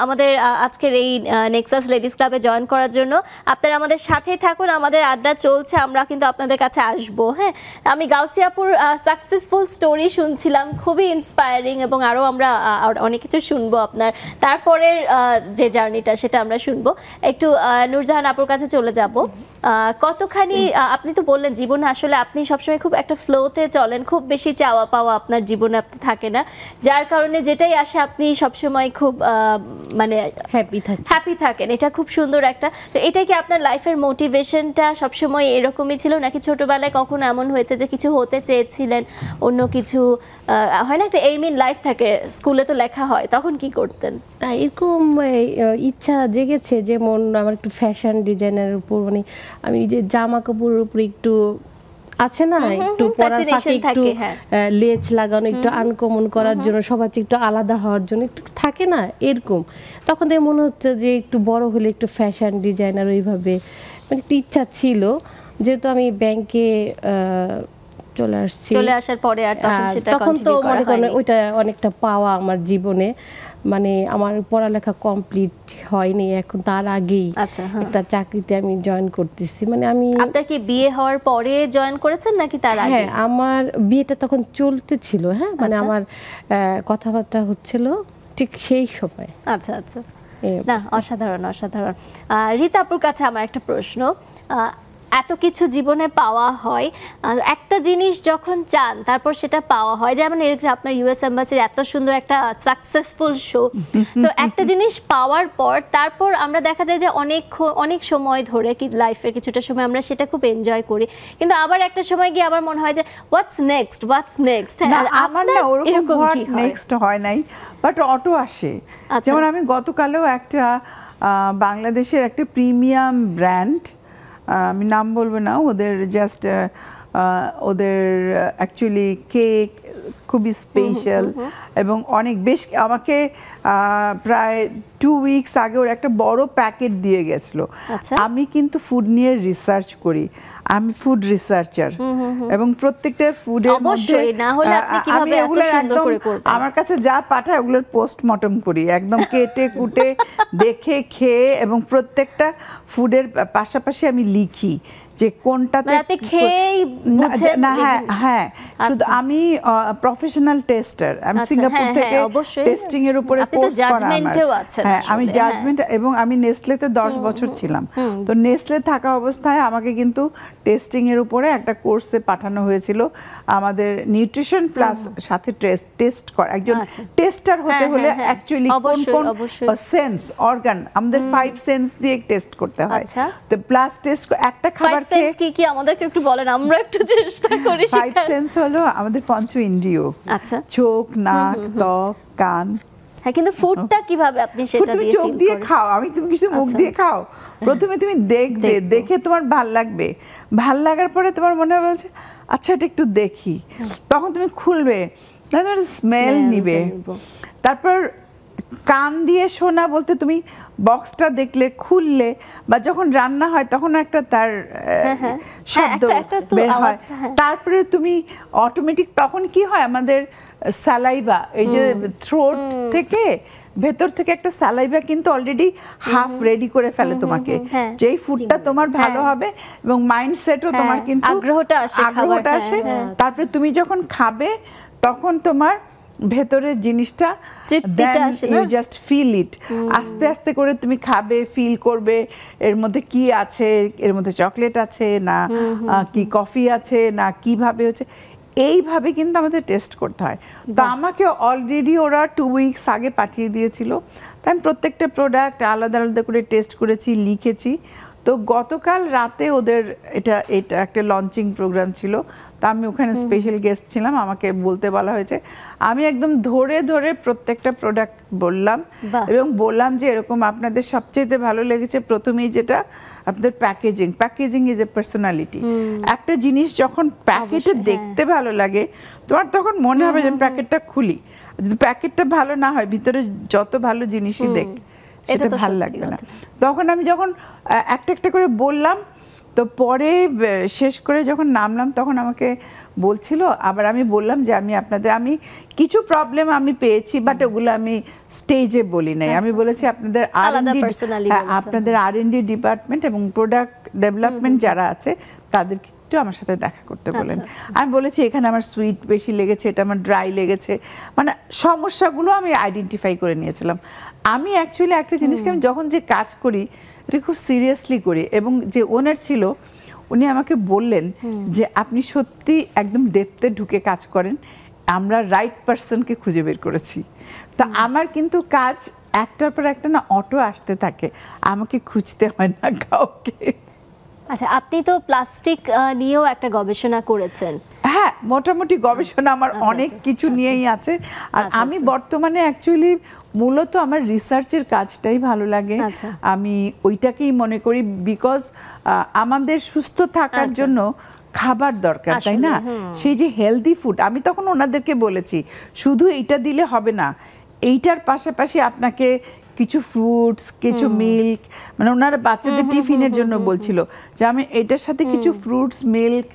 আমাদের আজকের এই নেক্সাস লেডিস ক্লাবে জয়েন করার জন্য। আপনারা আমাদের সাথেই থাকুন, আমাদের আড্ডা চলছে, আমরা কিন্তু আপনাদের কাছে আসবো। হ্যাঁ, আমি গাউসিয়াপুর সাকসেসফুল স্টোরি শুনছিলাম, খুবই ইন্সপায়ারিং এবং আরও আমরা অনেক কিছু শুনবো আপনার তারপরের যে জার্নিটা সেটা আমরা শুনবো। একটু নূরজাহান আপুর কাছে চলে যাব। কতখানি আপনি তো বললেন জীবনে আসলে আপনি সবসময় খুব একটা ফ্লোতে চলেন, খুব বেশি চাওয়া পাওয়া আপনার জীবনে আপনি থাকে না, যার কারণে যেটাই আসে আপনি সবসময় খুব মানে হ্যাপি থাকেন। এটা খুব সুন্দর একটা। তো এটা কি আপনার লাইফের মোটিভেশনটা সবসময় এরকমই ছিল নাকি ছোটবেলায় কখনো এমন হয়েছে যে কিছু হতে চেয়েছিলেন, অন্য কিছু হয় না একটা এইম ইন লাইফ থাকে, স্কুলে তো লেখা হয়, তখন কি করতেন? এরকম ইচ্ছা জেগেছে, যেমন আমার একটু ফ্যাশন ডিজাইনের উপর, মানে আমি যে জামা কাপড়ের উপর একটু আছে না, একটু পরার ফাঁকে একটু লেজ লাগানো, একটু আনকমন করার জন্য, সবার চেয়ে একটু আলাদা হওয়ার জন্য একটু থাকে না এরকম। তখন থেকে মনে হচ্ছে যে একটু বড় হলে একটু ফ্যাশন ডিজাইনার ওইভাবে মানে একটু ইচ্ছা ছিল। যেহেতু আমি ব্যাংকে চলে আসার পরে আর তখন তো মনে করেন ওইটা অনেকটা পাওয়া আমার জীবনে, মানে আমার পড়ালেখা কমপ্লিট হয়নি এখন, তার আগেই একটা চাকরিতে আমি জয়েন করতেছি। মানে আমি, আপনার কি বিয়ে হওয়ার পরে জয়েন করেছেন নাকি তার আগে? হ্যাঁ, আমার বিয়েটা তখন চলতেছিল। হ্যাঁ, মানে আমার কথাবার্তা হচ্ছিল ঠিক সেই সময়। আচ্ছা আচ্ছা, না অসাধারণ অসাধারণ। রীতা আপুর কাছে আমার একটা প্রশ্ন, এত কিছু জীবনে পাওয়া হয়, একটা জিনিস যখন চান তারপর সেটা পাওয়া হয়, যেমন আপনার ইউএস এম্বাসির এত সুন্দর একটা সাকসেসফুল শো, তো একটা জিনিস পাওয়ার পর তারপর আমরা দেখা যায় যে অনেক সময় ধরে কি লাইফের কিছুটা সময় আমরা সেটা খুব এনজয় করি, কিন্তু আবার একটা সময় গিয়ে আবার মনে হয় যে হোয়াটস নেক্সট। আমার না ওরকম হোয়াট নেক্সট হয় নাই, বাট অটো আসে। যেমন আমি গতকালও একটা বাংলাদেশের একটা প্রিমিয়াম ব্র্যান্ড, আমি নাম বলবো না, ওদের জাস্ট ওদের অ্যাকচুয়ালি কেক খুবই স্পেশাল এবং অনেক বেশ, আমাকে প্রায় 2 উইকস আগে ওর একটা বড় প্যাকেট দিয়ে গেছিলো। আমি কিন্তু ফুড নিয়ে রিসার্চ করি, আমি ফুড রিসার্চার এবং প্রত্যেকটা ফুডের মধ্যে আমি এগুলো একদম আমার কাছে যা পাঠায় ওগুলোর পোস্টমর্টম করি, একদম কেটে কুটে দেখে খেয়ে, এবং প্রত্যেকটা ফুডের পাশাপাশি আমি লিখি যে কোনটাতে না। হ্যাঁ হ্যাঁ, শুধু আমি প্রফেশনাল টেস্টার, আমি সিঙ্গাপুর থেকে টেস্টিং এর উপরে কোর্স করা আমার। হ্যাঁ, আমি জাজমেন্ট, এবং আমি নেসলেতে 10 বছর ছিলাম। তো নেসলে থাকা অবস্থায় আমাকে কিন্তু টেস্টিং এর উপরে একটা কোর্সে পাঠানো হয়েছিল, আমাদের নিউট্রিশন প্লাস সাথে টেস্ট করা। একজন টেস্টার হতে হলে অ্যাকচুয়ালি কোন কোন সেন্স অর্গান, আমাদের 5 সেন্স দিয়ে টেস্ট করতে হয়। তো প্লাস টেস্ট একটা খাবার সেন্স কি আমাদেরকে একটু বলেন, আমরা একটু চেষ্টা করি। 5 সেন্স হলো আমাদের পঞ্চ ইন্দ্রিয়, চোখ, নাক, ত্বক, কান, হ্যাঁ, কিন্তু ফুডটা কিভাবে আপনি সেটা তুমি দিয়ে চোখ feel দিয়ে করেন? খাও, আমি তুমি কিছু মুখ আচ্ছা। দিয়ে খাও। প্রথমে তুমি দেখবে, দেখবো। দেখে তোমার ভাল লাগবে, ভাল লাগার পরে তোমার মনে হবে বলছে আচ্ছা এটা একটু দেখি, তখন তুমি খুলবে, তারপর স্মেল Smell-টা নিবে, নিবো। তারপর কান দিয়ে শোনা বলতে তুমি বক্সটা দেখলে, খুললে, বা যখন রান্না হয় তখন একটা তার হ্যাঁ, শব্দ একটা তো বের হয়। আওয়াজটা, হ্যাঁ। তারপরে তুমি অটোমেটিক তখন কি হয় আমাদের স্যালাইভা, এই যে থ্রোট থেকে ভেতর থেকে একটা স্যালাইভা কিন্তু অলরেডি হাফ রেডি করে ফেলে তোমাকে, হ্যাঁ। যেই ফুডটা তোমার ভালো হ্যাঁ। হবে এবং মাইন্ডসেটও হ্যাঁ, তোমার কিন্তু আগ্রহটা আসে খাবার, আগ্রহটা হ্যাঁ, আসে। হ্যাঁ। তারপরে তুমি যখন খাবে তখন তোমার ভেতরের জিনিসটা তৃপ্তিটা আসে না? You just feel it. আস্তে আস্তে করে তুমি খাবে, ফিল করবে এর মধ্যে কি আছে, এর মধ্যে চকলেট আছে না কি কফি আছে না কিভাবে হচ্ছে, এইভাবে কিন্তু আমাদের টেস্ট করতে হয়। তো আমাকে অলরেডি ওরা 2 উইকস আগে পাঠিয়ে দিয়েছিল, তাই আমি প্রত্যেকটা প্রোডাক্ট আলাদা আলাদা করে টেস্ট করেছি, লিখেছি। তো গতকাল রাতে ওদের এটা একটা লঞ্চিং প্রোগ্রাম ছিল, তা আমি ওখানে স্পেশাল গেস্ট ছিলাম, আমাকে বলতে বলা হয়েছে। আমি একদম ধরে ধরে প্রত্যেকটা প্রোডাক্ট বললাম বাহ। এবং বললাম যে এরকম আপনাদের সবচেয়ে ভালো লেগেছে প্রথমেই যেটা আপনাদের প্যাকেজিং ইজ এ পার্সোনালিটি। একটা জিনিস যখন প্যাকেটে অবশ্যই, দেখতে ভালো লাগে তোমার তখন মনে হবে যে প্যাকেটটা খুলি, যদি প্যাকেটটা ভালো না হয় ভিতরে যত ভালো জিনিসই দেখ এটা সেটা তো ভালো সত্যি লাগবে না। কথা। তখন আমি যখন একটা একটা করে বললাম, তো পরে শেষ করে যখন নামলাম তখন আমাকে বলছিল, আবার আমি বললাম যে আমি কিছু প্রবলেম আমি পেয়েছি, বাট ওগুলো আমি স্টেজে বলি নাই। আমি বলেছি আপনাদের আলাদা R&D personally বলেছেন। আপনাদের R&D ডিপার্টমেন্ট এবং প্রোডাক্ট ডেভেলপমেন্ট যারা আছে তাদেরকে একটু আমার সাথে দেখা করতে বলেন। আমি বলেছি এখানে আমার সুইট বেশি লেগেছে, এটা আমার ড্রাই লেগেছে, মানে সমস্যাগুলো আমি আইডেন্টিফাই করে নিয়েছিলাম। আমি অ্যাকচুয়ালি একটা জিনিসকে আমি যখন যে কাজ করি এটা খুব সিরিয়াসলি করি, এবং যে ওনার ছিল উনি আমাকে বললেন যে আপনি সত্যি একদম ডেপথে ঢুকে কাজ করেন, আমরা রাইট পারসনকে খুঁজে বের করেছি। তা আমার কিন্তু কাজ একটার পর একটা না অটো আসতে থাকে, আমাকে খুঁজতে হয় না কাউকে। আচ্ছা, আপনি তো প্লাস্টিক নিয়েও একটা গবেষণা করেছেন। হ্যাঁ, মোটামুটি গবেষণা আমার অনেক কিছু নিয়েই আছে। আর আমি বর্তমানে অ্যাকচুয়ালি মূলত আমার রিসার্চের কাজটাই ভালো লাগে। আচ্ছা। আমি ওইটাকেই মনে করি, বিকজ আমাদের সুস্থ থাকার জন্য খাবার দরকার, তাই না? সেই যে হেলদি ফুড, আমি তখন ওনাদেরকে বলেছি শুধু এইটা দিলে হবে না, এইটার পাশাপাশি আপনাকে কিছু ফ্রুটস, কিছু মিল্ক, মানে ওনারা বাচ্চাদের টিফিনের জন্য বলছিল যে আমি এটার সাথে কিছু ফ্রুটস, মিল্ক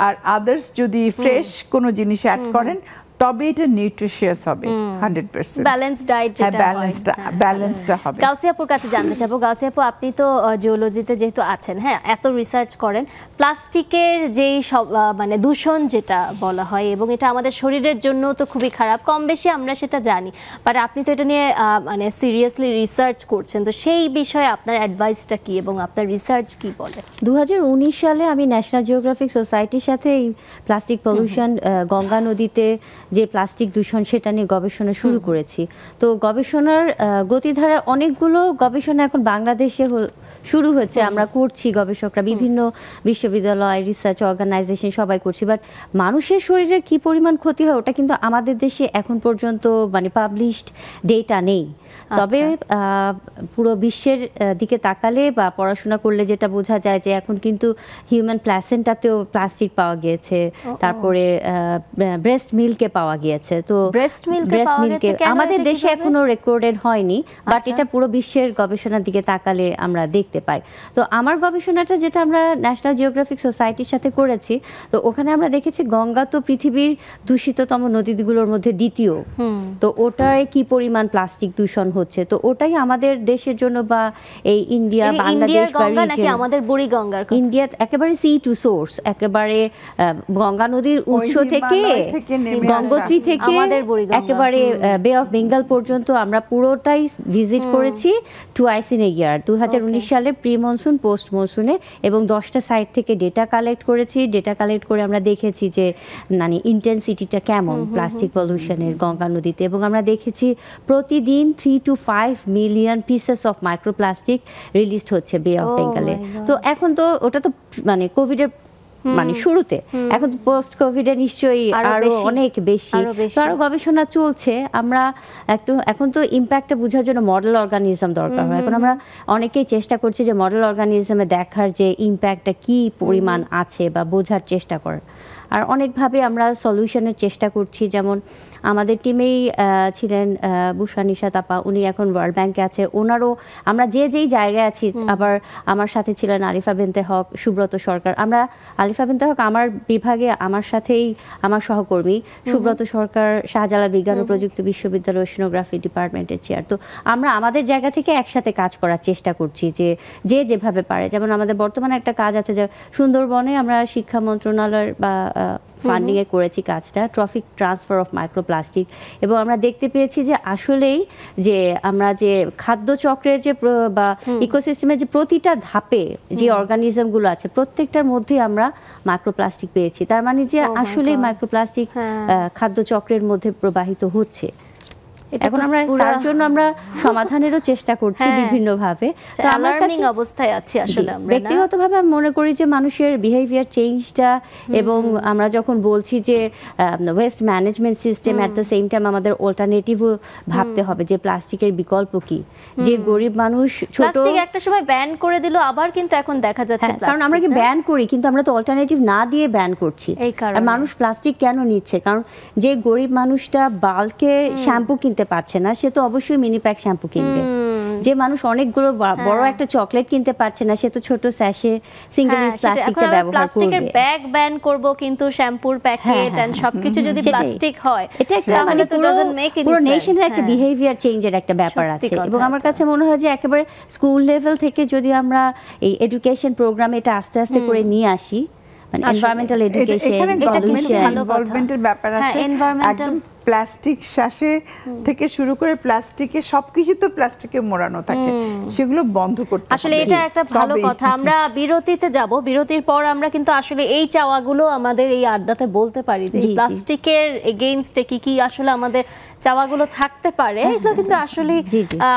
আর আদার্স যদি ফ্রেশ কোনো জিনিস অ্যাড করেন তবে এটা নিউট্রিশিয়াস হবে 100%। ব্যালেন্স ডায়েট হ্যাঁ, যেটা হয়। ব্যালেন্সটা হবে। গাউসিয়া আপুর কাছে জানতে চাবো, গাউসিয়া আপু আপনি তো জিওলজিতে যেহেতু আছেন, হ্যাঁ, এত রিসার্চ করেন, প্লাস্টিকের যেই সব মানে দূষণ যেটা বলা হয় এবং এটা আমাদের শরীরের জন্য তো খুবই খারাপ, কম বেশি আমরা সেটা জানি, বাট আপনি তো এটা নিয়ে মানে সিরিয়াসলি রিসার্চ করছেন, তো সেই বিষয়ে আপনার অ্যাডভাইসটা কি এবং আপনার রিসার্চ কি বলে? 2019 সালে আমি ন্যাশনাল জিওগ্রাফিক সোসাইটির সাথে এই প্লাস্টিক পলিউশন, গঙ্গা নদীতে যে প্লাস্টিক দূষণ সেটা নিয়ে গবেষণা শুরু করেছি। তো গবেষণার গতিধারা অনেকগুলো গবেষণা এখন বাংলাদেশে শুরু হয়েছে, আমরা করছি, গবেষকরা বিভিন্ন বিশ্ববিদ্যালয়, রিসার্চ অর্গানাইজেশন সবাই করছি, বাট মানুষের শরীরে কি পরিমাণ ক্ষতি হয় ওটা কিন্তু আমাদের দেশে এখন পর্যন্ত মানে পাবলিশড ডেটা নেই। তবে পুরো বিশ্বের দিকে তাকালে বা পড়াশোনা করলে যেটা বোঝা যায় যে এখন কিন্তু হিউম্যান প্লাসেন্টাতেও প্লাস্টিক পাওয়া গিয়েছে, তারপরে ব্রেস্ট মিল্কে পাওয়া গিয়েছে। তো ব্রেস্ট মিল্কে আমাদের দেশে এখনো রেকর্ডেড হয়নি, বাট এটা পুরো বিশ্বের গবেষণার দিকে তাকালে আমরা দেখতে পাই। তো আমার গবেষণাটা যেটা আমরা ন্যাশনাল জিওগ্রাফিক সোসাইটির সাথে করেছি, তো ওখানে আমরা দেখেছি গঙ্গা তো পৃথিবীর দূষিততম নদীগুলোর মধ্যে দ্বিতীয়, তো ওটায় কি পরিমাণ প্লাস্টিক দূষণ হচ্ছে, তো ওটাই আমাদের দেশের জন্য বা এই ইন্ডিয়া, বাংলাদেশ বা নাকি আমাদের বুড়ি গঙ্গার ইন্ডিয়া একেবারে সি টু সোর্স, একেবারে গঙ্গা নদীর উৎস থেকে গঙ্গোত্রী থেকে একেবারে বে অফ বেঙ্গল পর্যন্ত আমরা পুরোটাই ভিজিট করেছি টুয়াইস ইন এ ইয়ার। 2019 সালে প্রি মনসুন, পোস্ট মনসুনে, এবং 10টা সাইট থেকে ডেটা কালেক্ট করেছি। ডেটা কালেক্ট করে আমরা দেখেছি যে মানে ইন্টেন্সিটিটা কেমন প্লাস্টিক পলিউশনের গঙ্গা নদীতে, এবং আমরা দেখেছি প্রতিদিন 3 to 5 million pieces of microplastic released হচ্ছে বে অফ বেঙ্গলে। তো এখন তো ওটা তো মানে কোভিডের মানে শুরুতে। এখন পোস্ট কোভিডে নিশ্চয়ই আরো অনেক বেশি, তো আরো গবেষণা চলছে। আমরা এখন তো ইম্প্যাক্টটা বোঝার জন্য মডেল অর্গানিজম দরকার হয়। এখন আমরা অনেকেই চেষ্টা করছি যে মডেল অর্গানিজমে দেখার যে ইম্প্যাক্টটা কি পরিমাণ আছে বা বোঝার চেষ্টা করার। আর অনেকভাবে আমরা সলিউশনের চেষ্টা করছি, যেমন আমাদের টিমেই ছিলেন বুশরা নিশাত আপা, উনি এখন ওয়ার্ল্ড ব্যাংকে আছে। ওনারও আমরা যেই জায়গায় আছি, আবার আমার সাথে ছিলেন আলিফা বিনতে হক, সুব্রত সরকার। আমরা আলিফা বিনতে হক আমার বিভাগে আমার সাথেই আমার সহকর্মী, সুব্রত সরকার শাহজালাল বিজ্ঞান ও প্রযুক্তি বিশ্ববিদ্যালয় ওশিনোগ্রাফি ডিপার্টমেন্টের চেয়ার। তো আমরা আমাদের জায়গা থেকে একসাথে কাজ করার চেষ্টা করছি যে যেভাবে পারে। যেমন আমাদের বর্তমানে একটা কাজ আছে যে সুন্দরবনে আমরা শিক্ষা মন্ত্রণালয়ের বা ফান্ডিংয়ে করেছি কাজটা, ট্রফিক ট্রান্সফার অফ মাইক্রোপ্লাস্টিক। এবং আমরা দেখতে পেয়েছি যে আসলেই যে আমরা যে খাদ্য চক্রের যে বা ইকোসিস্টেমের যে প্রতিটা ধাপে যে অর্গানিজমগুলো আছে প্রত্যেকটার মধ্যে আমরা মাইক্রোপ্লাস্টিক পেয়েছি। তার মানে যে আসলেই মাইক্রোপ্লাস্টিক খাদ্য চক্রের মধ্যে প্রবাহিত হচ্ছে। এখন আমরা তার জন্য আমরা সমাধানেরও চেষ্টা করছি বিভিন্নভাবে। তো আমার কাছে অবস্থায় আছে আসলে আমরা ব্যক্তিগতভাবে আমি মনে করি যে মানুষের বিহেভিয়ার চেঞ্জটা, এবং আমরা যখন বলছি যে waste management system, at the same time আমাদের অল্টারনেটিভও ভাবতে হবে যে প্লাস্টিকের বিকল্প কি। যে গরিব মানুষ প্লাস্টিক একটা সময় ব্যান করে দিল, আবার কিন্তু এখন দেখা যাচ্ছে কারণ আমরা কি ব্যান করি, কিন্তু আমরা তো অল্টারনেটিভ না দিয়ে ব্যান করছি। আর মানুষ প্লাস্টিক কেন নিচ্ছে? কারণ যে গরিব মানুষটা বাল্কে শ্যাম্পু কিনতে পারছে না, সে তো অবশ্যই মিনি প্যাক শ্যাম্পু কিনবে। যে মানুষ অনেকগুলো বড় একটা চকলেট কিনতে পারছে না, সে তো ছোট স্যাশে সিঙ্গেল ইউজ প্লাস্টিকটা ব্যবহার করবে। প্লাস্টিকের ব্যাগ ব্যান করব, কিন্তু শ্যাম্পুর প্যাকেট এন্ড সবকিছু যদি প্লাস্টিক হয়, এটা একটা মানে পুরো নেশনের একটা বিহেভিয়ার চেঞ্জের একটা ব্যাপার আছে। এবং আমার কাছে মনে হয় যে একেবারে স্কুল লেভেল থেকে যদি আমরা এই এডুকেশন প্রোগ্রামে এটা আস্তে আস্তে করে নিয়ে আসি, মানে এনভায়রনমেন্টাল এডুকেশন, গভর্নমেন্টের ব্যাপার আছে। একদম প্লাস্টিক শ্বাসে থেকে শুরু করে প্লাস্টিকে সবকিছু তো প্লাস্টিকে মোড়ানো থাকে, সেগুলো বন্ধ করতে হবে। আসলে এটা একটা ভালো কথা। আমরা বিরতিতে যাব, বিরতির পর আমরা কিন্তু আসলে এই চাওয়াগুলো আমাদের এই আড্ডাতে বলতে পারি যে প্লাস্টিকের এগেইনস্টে কি আসলে আমাদের চাওয়াগুলো থাকতে পারে। এগুলো কিন্তু আসলে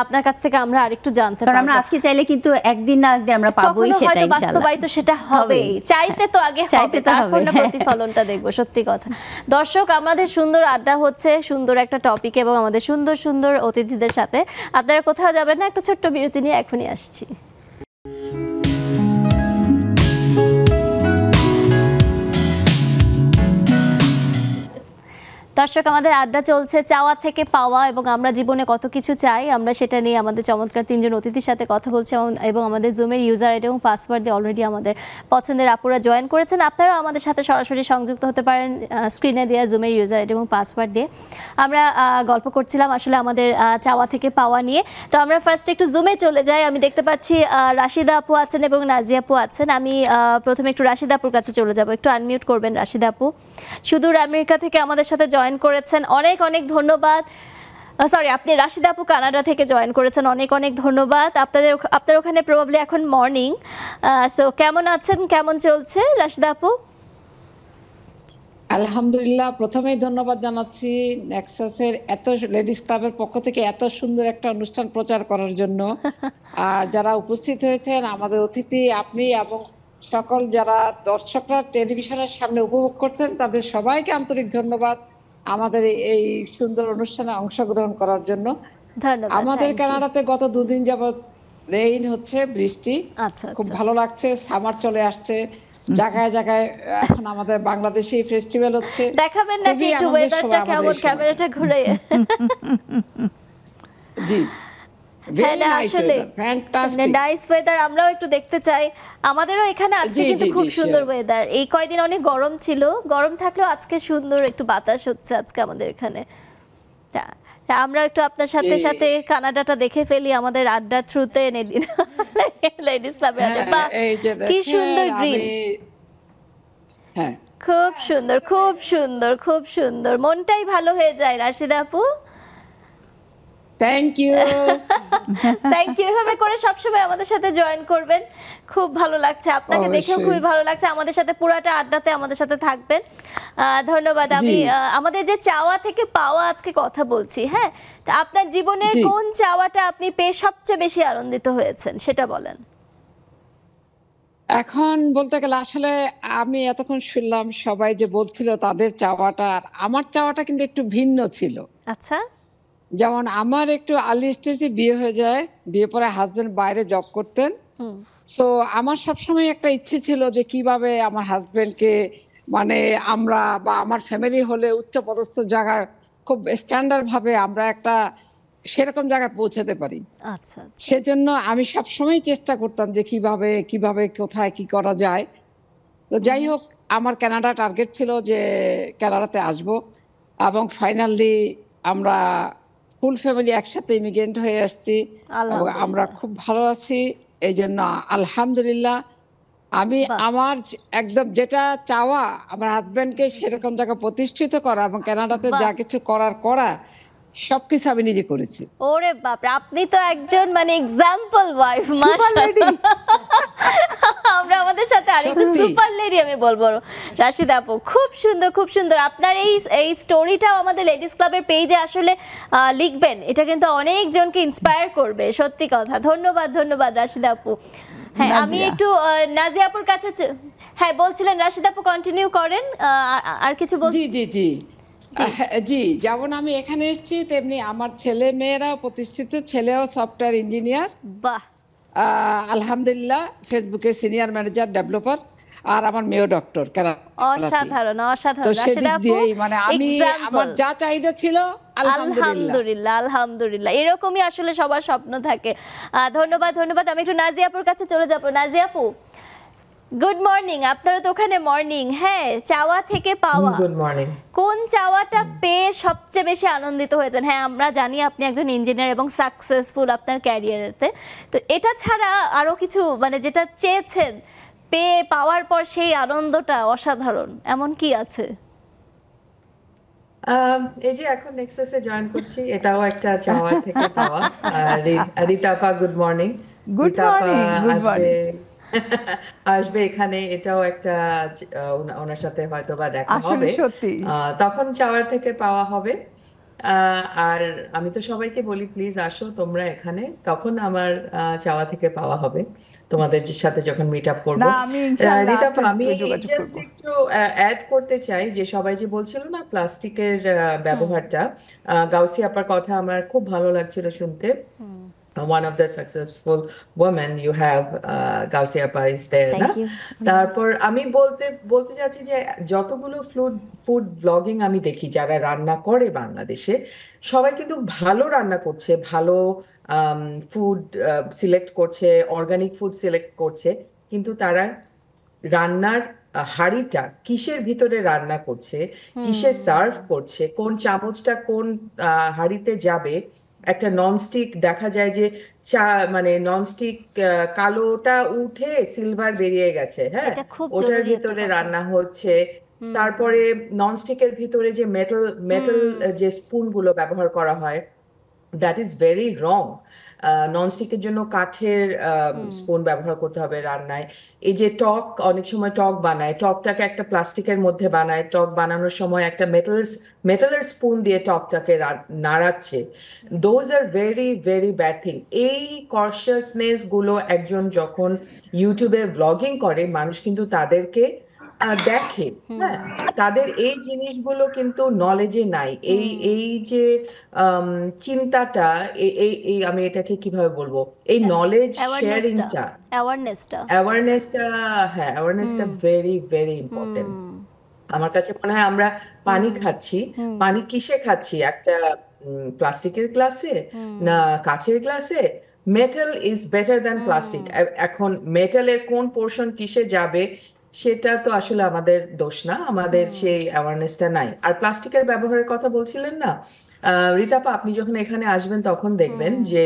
আপনার কাছ থেকে আমরা আরেকটু জানতে পারবো। আমরা আজকে চাইলে কিন্তু একদিন না একদিন আমরা পাবোই, সেটা ইনশাআল্লাহ বাস্তবায়িত সেটা হবে। চাইতে তো আগে হবে, তারপর না প্রতিফলনটা দেখবো। সত্যি কথা। দর্শক, আমাদের সুন্দর আড্ডা হচ্ছে সুন্দর একটা টপিক এবং আমাদের সুন্দর সুন্দর অতিথিদের সাথে। আপনারা কোথাও যাবেন না, একটা ছোট্ট বিরতি নিয়ে এখনই আসছি। দর্শক, আমাদের আড্ডা চলছে চাওয়া থেকে পাওয়া, এবং আমরা জীবনে কত কিছু চাই আমরা সেটা নিয়ে আমাদের চমৎকার তিনজন অতিথির সাথে কথা বলছি। এবং আমাদের জুমের ইউজার আইডি এবং পাসওয়ার্ড দিয়ে অলরেডি আমাদের পছন্দের আপুরা জয়েন করেছেন। আপনারাও আমাদের সাথে সরাসরি সংযুক্ত হতে পারেন স্ক্রিনে দেওয়া জুমের ইউজার আইডি এবং পাসওয়ার্ড দিয়ে। আমরা গল্প করছিলাম আসলে আমাদের চাওয়া থেকে পাওয়া নিয়ে। তো আমরা ফার্স্ট একটু জুমে চলে যাই। আমি দেখতে পাচ্ছি রাশিদা আপু আছেন এবং নাজিয়া আপু আছেন। আমি প্রথমে একটু রাশিদা আপুর কাছে চলে যাব। একটু আনমিউট করবেন রাশিদা আপু। সুদূর আমেরিকা থেকে আমাদের সাথে জয়েন করেছেন, অনেক অনেক ধন্যবাদ। সরি, আপনি রাশিদা আপু কানাডা থেকে জয়েন করেছেন, অনেক অনেক ধন্যবাদ। আপনাদের ওখানে প্রবাবলি এখন মর্নিং। সো কেমন আছেন, কেমন চলছে রাশিদা আপু? আলহামদুলিল্লাহ, প্রথমেই ধন্যবাদ জানাচ্ছি নেক্সাসের এত লেডিস ক্লাবের পক্ষ থেকে এত সুন্দর একটা অনুষ্ঠান প্রচার করার জন্য। আর যারা উপস্থিত হয়েছেন আমাদের অতিথি, আপনি এবং সকল যারা দর্শকরা টেলিভিশনের সামনে উপভোগ করছেন, তাদের সবাইকে আন্তরিক ধন্যবাদ আমাদের এই সুন্দর অনুষ্ঠানে অংশগ্রহণ করার জন্য। আমাদের কানাডাতে গত 2 দিন যাবত রেইন হচ্ছে, বৃষ্টি, খুব ভালো লাগছে। সামার চলে আসছে, জায়গায় জায়গায় এখন আমাদের বাংলাদেশি ফেস্টিভ্যাল হচ্ছে। দেখাবেন নাকি একটু ওয়েদারটা কেমন, ক্যামেরাটা ঘুরে? জি, নাইস ওয়েদার, আমরাও একটু দেখতে চাই। আমাদেরও এখানে আজকে কিন্তু খুব সুন্দর ওয়েদার। এই কয়দিন অনেক গরম ছিল, গরম থাকলেও আজকে সুন্দর একটু বাতাস হচ্ছে আজকে আমাদের এখানে। আমরা একটু আপনার সাথে সাথে কানাডাটা দেখে ফেলি আমাদের আড্ডা থ্রুতে। লেডিস ক্লাবে কি সুন্দর গ্রিন, খুব সুন্দর, খুব সুন্দর, খুব সুন্দর। মনটাই ভালো হয়ে যায় রাশিদা আপু। Thank you, thank you. এভাবে করে সবসময় আমাদের সাথে জয়েন করবেন, খুব ভালো লাগছে। আপনাকে দেখেও খুবই ভালো লাগছে। আমাদের সাথে পুরাটা আড্ডাতে আমাদের সাথে থাকবেন। ধন্যবাদ। আমি আমাদের যে চাওয়া থেকে পাওয়া আজকে কথা বলছি, হ্যাঁ, আপনার জীবনের কোন চাওয়াটা আপনি পেয়ে সবচেয়ে বেশি আনন্দিত হয়েছেন সেটা বলেন। এখন বলতে গেলে আসলে আমি এতক্ষণ শুনলাম সবাই যে বলছিল তাদের চাওয়াটা, আর আমার চাওয়াটা কিন্তু একটু ভিন্ন ছিল। আচ্ছা। যেমন আমার একটু আর্লি স্টেজে বিয়ে হয়ে যায়, বিয়ে পরে হাজবেন্ড বাইরে জব করতেন। সো আমার সবসময় একটা ইচ্ছে ছিল যে কিভাবে আমার হাজবেন্ডকে, মানে আমরা বা আমার ফ্যামিলি হলে উচ্চপদস্থ জায়গায় খুব স্ট্যান্ডার্ড ভাবে আমরা একটা সেরকম জায়গায় পৌঁছাতে পারি। আচ্ছা। সেজন্য আমি সবসময় চেষ্টা করতাম যে কিভাবে কিভাবে কোথায় কি করা যায়। তো যাই হোক, আমার কানাডা টার্গেট ছিল যে কানাডাতে আসব, এবং ফাইনালি আমরা ফুল ফ্যামিলি একসাথে ইমিগ্রেন্ট হয়ে আসছি এবং আমরা খুব ভালো আছি। এই জন্য আলহামদুলিল্লাহ আমি আমার একদম যেটা চাওয়া আমার হাজব্যান্ডকে সেরকম জায়গায় প্রতিষ্ঠিত করা এবং কানাডাতে যা কিছু করা সবকিছু আমি নিজে করেছি। ওরে বাপরে, আপনি তো একজন মানে এক্সাম্পল ওয়াইফ। মাশাআল্লাহ। আমরা আমাদের সাথে আরেকজন সুপার লেডি আমি বলবো, রাশিদা আপু। খুব সুন্দর, খুব সুন্দর। আপনার এই স্টোরিটাও আমাদের লেডিস ক্লাবের পেজে আসলে লিখবেন, এটা কিন্তু অনেকজনকে ইন্সপায়ার করবে, সত্যি কথা। ধন্যবাদ, ধন্যবাদ রাশিদা আপু। হ্যাঁ, আমি একটু নাজিয়া আপুর কাছে, হ্যাঁ বলছিলেন রাশিদা আপু, কন্টিনিউ করেন। আর কিছু বল। জি জি জি জি, যেমন আমি এখানে এসেছি তেমনি আমার ছেলে মেয়েরাও প্রতিষ্ঠিত, ছেলেও সফটওয়্যার ইঞ্জিনিয়ার। বাহ। আলহামদুলিল্লাহ, ফেসবুকের সিনিয়র ম্যানেজার ডেভেলপার, আর আমার মেয়েও ডক্টর। অসাধারণ, অসাধারণ। তো সেদিক দিয়েই মানে আমি আমার যা চাহিদা ছিল আলহামদুলিল্লাহ, আলহামদুলিল্লাহ, এরকমই আসলে সবার স্বপ্ন থাকে। ধন্যবাদ, ধন্যবাদ। আমি একটু নাজিয়া আপুর কাছে চলে যাব। নাজিয়া আপু, গুড মর্নিং। আপনারা তো ওখানে মর্নিং। হ্যাঁ, চাওয়া থেকে পাওয়া, গুড মর্নিং। কোন চাওয়াটা পেয়ে সবচেয়ে বেশি আনন্দিত হয়েছেন? হ্যাঁ, আমরা জানি আপনি একজন ইঞ্জিনিয়ার এবং সাকসেসফুল আপনার ক্যারিয়ারেতে। তো এটা ছাড়া আরো কিছু, মানে যেটা চেয়েছেন পেয়ে পাওয়ার পর সেই আনন্দটা অসাধারণ, এমন কি আছে? এই যে এখন নেক্সাসে জয়েন করছি, এটাও একটা চাওয়ার থেকে পাওয়া। রীতা আপা, good morning. Good morning. Good morning. আসবে এখানে, এটাও একটা ওনার সাথে হয়তো বা দেখা হবে, সত্যি তখন চাওয়ার থেকে পাওয়া হবে। আর আমি তো সবাইকে বলি প্লিজ আসো তোমরা এখানে, তখন আমার চাওয়া থেকে পাওয়া হবে তোমাদের সাথে যখন মিট আপ করবো। রীতা আপা, আমি জাস্ট একটু অ্যাড করতে চাই যে সবাই যে বলছিল না প্লাস্টিকের ব্যবহারটা, গাউসি আপার কথা আমার খুব ভালো লাগছিল শুনতে। One of the successful women you have, Gausia Appa is there, না? তারপর আমি বলতে চাচ্ছি যে যতগুলো ফুড ব্লগিং আমি দেখি যারা রান্না করে বাংলাদেশে, সবাই কিন্তু ভালো রান্না করছে, ভালো ফুড সিলেক্ট করছে, অর্গানিক ফুড সিলেক্ট করছে, কিন্তু তারা রান্নার হাঁড়িটা কিসের ভিতরে রান্না করছে, কিসে সার্ভ করছে, কোন চামচটা কোন হাঁড়িতে যাবে। একটা ননস্টিক দেখা যায় যে মানে ননস্টিক কালোটা উঠে সিলভার বেরিয়ে গেছে, হ্যাঁ, ওটার ভিতরে রান্না হচ্ছে। তারপরে ননস্টিকের ভিতরে যে মেটাল যে স্পুন গুলো ব্যবহার করা হয়, দ্যাট ইজ ভেরি রং। ননস্টিকের জন্য কাঠের স্পুন ব্যবহার করতে হবে রান্নায়। এই যে টক, অনেক সময় টক বানায়, টকটাকে একটা প্লাস্টিকের মধ্যে বানায়, টক বানানোর সময় একটা মেটালের স্পুন দিয়ে টকটাকে নাড়াচ্ছে। Those are very very bad thing. এই কনসিয়াসনেস গুলো একজন যখন ইউটিউবে ব্লগিং করে, মানুষ কিন্তু তাদেরকে দেখে, হ্যাঁ, তাদের এই জিনিসগুলো কিন্তু নলেজে নাই। এই যে চিন্তাটা, এই আমি এটাকে কিভাবে বলবো, এই নলেজ শেয়ারিংটা, অ্যাওয়ারনেসটা ভেরি ভেরি ইম্পর্টেন্ট। আমার কাছে মনে হয় আমরা পানি খাচ্ছি, পানি কিসে খাচ্ছি, একটা প্লাস্টিকের গ্লাসে না কাচের গ্লাসে? Metal is better than plastic. এখন মেটালের কোন পোর্শন কিসে যাবে সেটা তো আসলে আমাদের দোষ না, আমাদের সেই অ্যাওয়ারনেসটা নাই। আর প্লাস্টিকের ব্যবহারের কথা বলছিলেন না রীতা আপা, আপনি যখন এখানে আসবেন তখন দেখবেন যে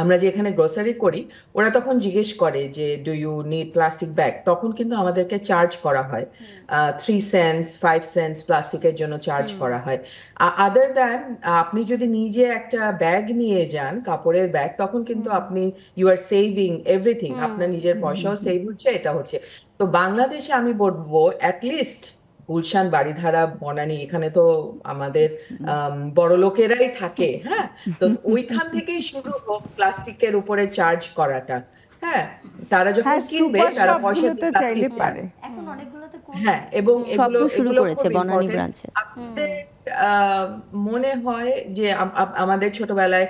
আমরা যে এখানে গ্রোসারি করি, ওরা তখন জিজ্ঞেস করে যে do you need plastic bag, তখন কিন্তু আমাদেরকে চার্জ করা হয় 3 সেন্টস 5 সেন্টস প্লাস্টিকের জন্য চার্জ করা হয়। আদার দ্যান আপনি যদি নিজে একটা ব্যাগ নিয়ে যান, কাপড়ের ব্যাগ, তখন কিন্তু আপনি ইউ আর সেভিং এভরিথিং, আপনার নিজের পয়সাও সেভ হচ্ছে, এটা হচ্ছে। তো বাংলাদেশে আমি বলবো অ্যাটলিস্ট গুলশান, বাড়িধারা, বনানী, এখানে তো আমাদের বড় লোকেরাই থাকে, হ্যাঁ, তো ওইখান থেকেই শুরু হোক প্লাস্টিকের উপরে চার্জ করাটা। হ্যাঁ, তারা যখন কিনবে তারা পয়সা দিয়ে প্লাস্টিক পারে। এখন অনেকগুলোতে হ্যাঁ, এবং শব্দ শুরু এগুলো করেছে খুব বনানী ইম্পর্টেন্ট। ব্রাঞ্চে। আপনাদের মনে হয় যে আমাদের ছোটবেলায়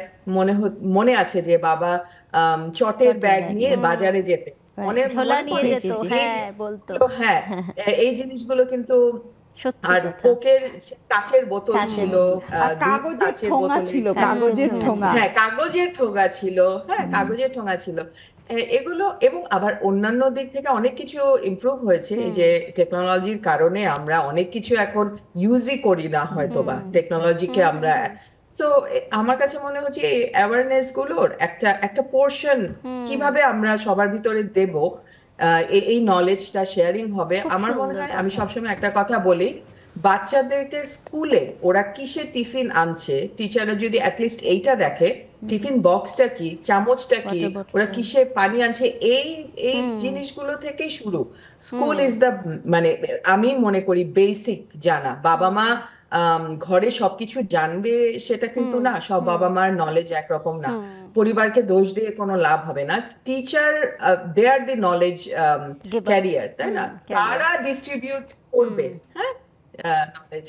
মনে আছে যে বাবা চটের ব্যাগ নিয়ে বাজারে যেতে, ঝোলা মনে নিয়ে পড়ে? যেত, হ্যাঁ বলতো। হ্যাঁ, এই জিনিসগুলো কিন্তু সত্যি আর কথা। কোকের কাচের বোতল ছিল, আর কাগজের ঠোঙা ছিল, কাগজের ঠোঙা। হ্যাঁ, কাগজের ঠোঙা ছিল, হ্যাঁ কাগজের ঠোঙা ছিল। এগুলো, এবং আবার অন্যান্য দিক থেকে অনেক কিছু ইমপ্রুভ হয়েছে। এই যে টেকনোলজির কারণে আমরা অনেক কিছু এখন ইউজই করি না হয়তোবা টেকনোলজিকে আমরা। তো আমার কাছে মনে হচ্ছে এই অ্যাওয়ারনেস গুলোর একটা পোর্শন কিভাবে আমরা সবার ভিতরে দেব, এই নলেজটা শেয়ারিং হবে। আমার মনে হয়, আমি সবসময় একটা কথা বলি, বাচ্চাদেরকে স্কুলে ওরা কিসে টিফিন আনছে, টিচাররা যদি অ্যাটলিস্ট এইটা দেখে, টিফিন বক্সটা কি, চামচটা কি, ওরা কিসে পানি আনছে, এই জিনিসগুলো থেকেই শুরু। স্কুল ইজ দ্য, মানে আমি মনে করি বেসিক জানা। বাবা মা ঘরে সবকিছু জানবে সেটা কিন্তু না, সব বাবা মার নলেজ একরকম না। পরিবারকে দোষ দিয়ে কোনো লাভ হবে না। Teacher, they are the knowledge carrier, তাই না? তারা ডিস্ট্রিবিউট করবে, হ্যাঁ, নলেজ।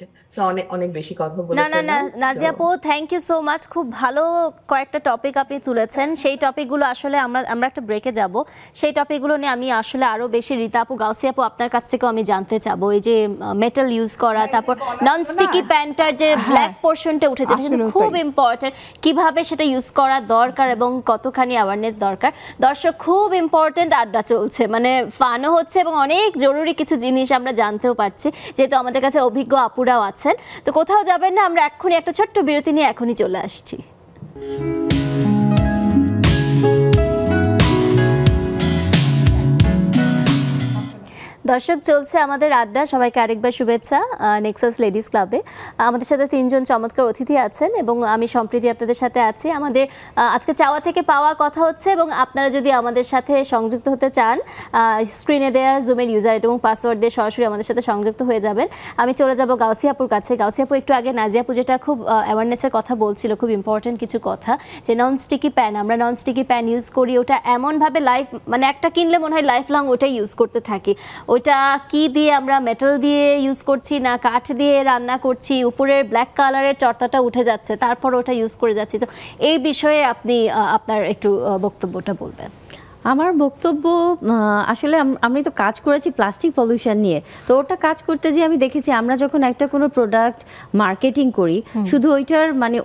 অনেক অনেক বেশি কথা বলে না না না, ফেললাম। নাজিয়া আপু, থ্যাংক ইউ সো মাচ। খুব ভালো কয়েকটা টপিক আপনি তুলেছেন। সেই টপিকগুলো আসলে আমরা একটা ব্রেকে যাব, সেই টপিকগুলো নিয়ে আমি আসলে আরো বেশি রীতা আপু, গাউসি আপু, আপনার কাছ থেকেও আমি জানতে চাবো। এই যে মেটাল ইউজ করা, তারপর নন স্টিকি প্যানটার যে ব্ল্যাক পোর্শনটা উঠে, যেটা কিন্তু খুব ইম্পর্টেন্ট, কিভাবে সেটা ইউজ করা দরকার এবং কতখানি অ্যাওয়ারনেস দরকার। দর্শক, খুব ইম্পর্টেন্ট আড্ডা চলছে, মানে ফানও হচ্ছে এবং অনেক জরুরি কিছু জিনিস আমরা জানতেও পারছি, যেহেতু আমাদের কাছে অভিজ্ঞ আপুরাও আছেন। তো কোথাও যাবেন না, আমরা এক্ষুনি একটা ছোট্ট বিরতি নিয়ে এখনই চলে আসছি। দর্শক, চলছে আমাদের আড্ডা। সবাইকে আরেকবার শুভেচ্ছা নেক্সাস লেডিস ক্লাবে। আমাদের সাথে তিনজন চমৎকার অতিথি আছেন এবং আমি সম্প্রীতি আপনাদের সাথে আছি। আমাদের আজকে চাওয়া থেকে পাওয়া কথা হচ্ছে, এবং আপনারা যদি আমাদের সাথে সংযুক্ত হতে চান, স্ক্রিনে দেওয়া জুমের ইউজার এবং পাসওয়ার্ড দিয়ে সরাসরি আমাদের সাথে সংযুক্ত হয়ে যাবেন। আমি চলে যাব গাউসি আপুর কাছে। গাউসি আপু, একটু আগে নাজিয়া আপু যেটা খুব অ্যাওয়ারনেসের কথা বলছিল, খুব ইম্পর্টেন্ট কিছু কথা, যে নন স্টিকি প্যান, আমরা নন স্টিকি প্যান ইউজ করি, ওটা এমনভাবে মানে একটা কিনলে মনে হয় লাইফ লং ওটাই ইউজ করতে থাকি। ওইটা কি দিয়ে, আমরা মেটাল দিয়ে ইউজ করছি না কাঠ দিয়ে রান্না করছি, উপরের ব্ল্যাক কালারের চর্তাটা উঠে যাচ্ছে, তারপর ওটা ইউজ করে যাচ্ছি। তো এই বিষয়ে আপনি আপনার একটু বক্তব্যটা বলবেন। আমার বক্তব্য, আসলে আমি তো কাজ করেছি প্লাস্টিক পলিউশন নিয়ে। তো ওটা কাজ করতে গিয়ে আমি দেখেছি, আমরা যখন একটা কোনো প্রোডাক্ট মার্কেটিং করি, শুধু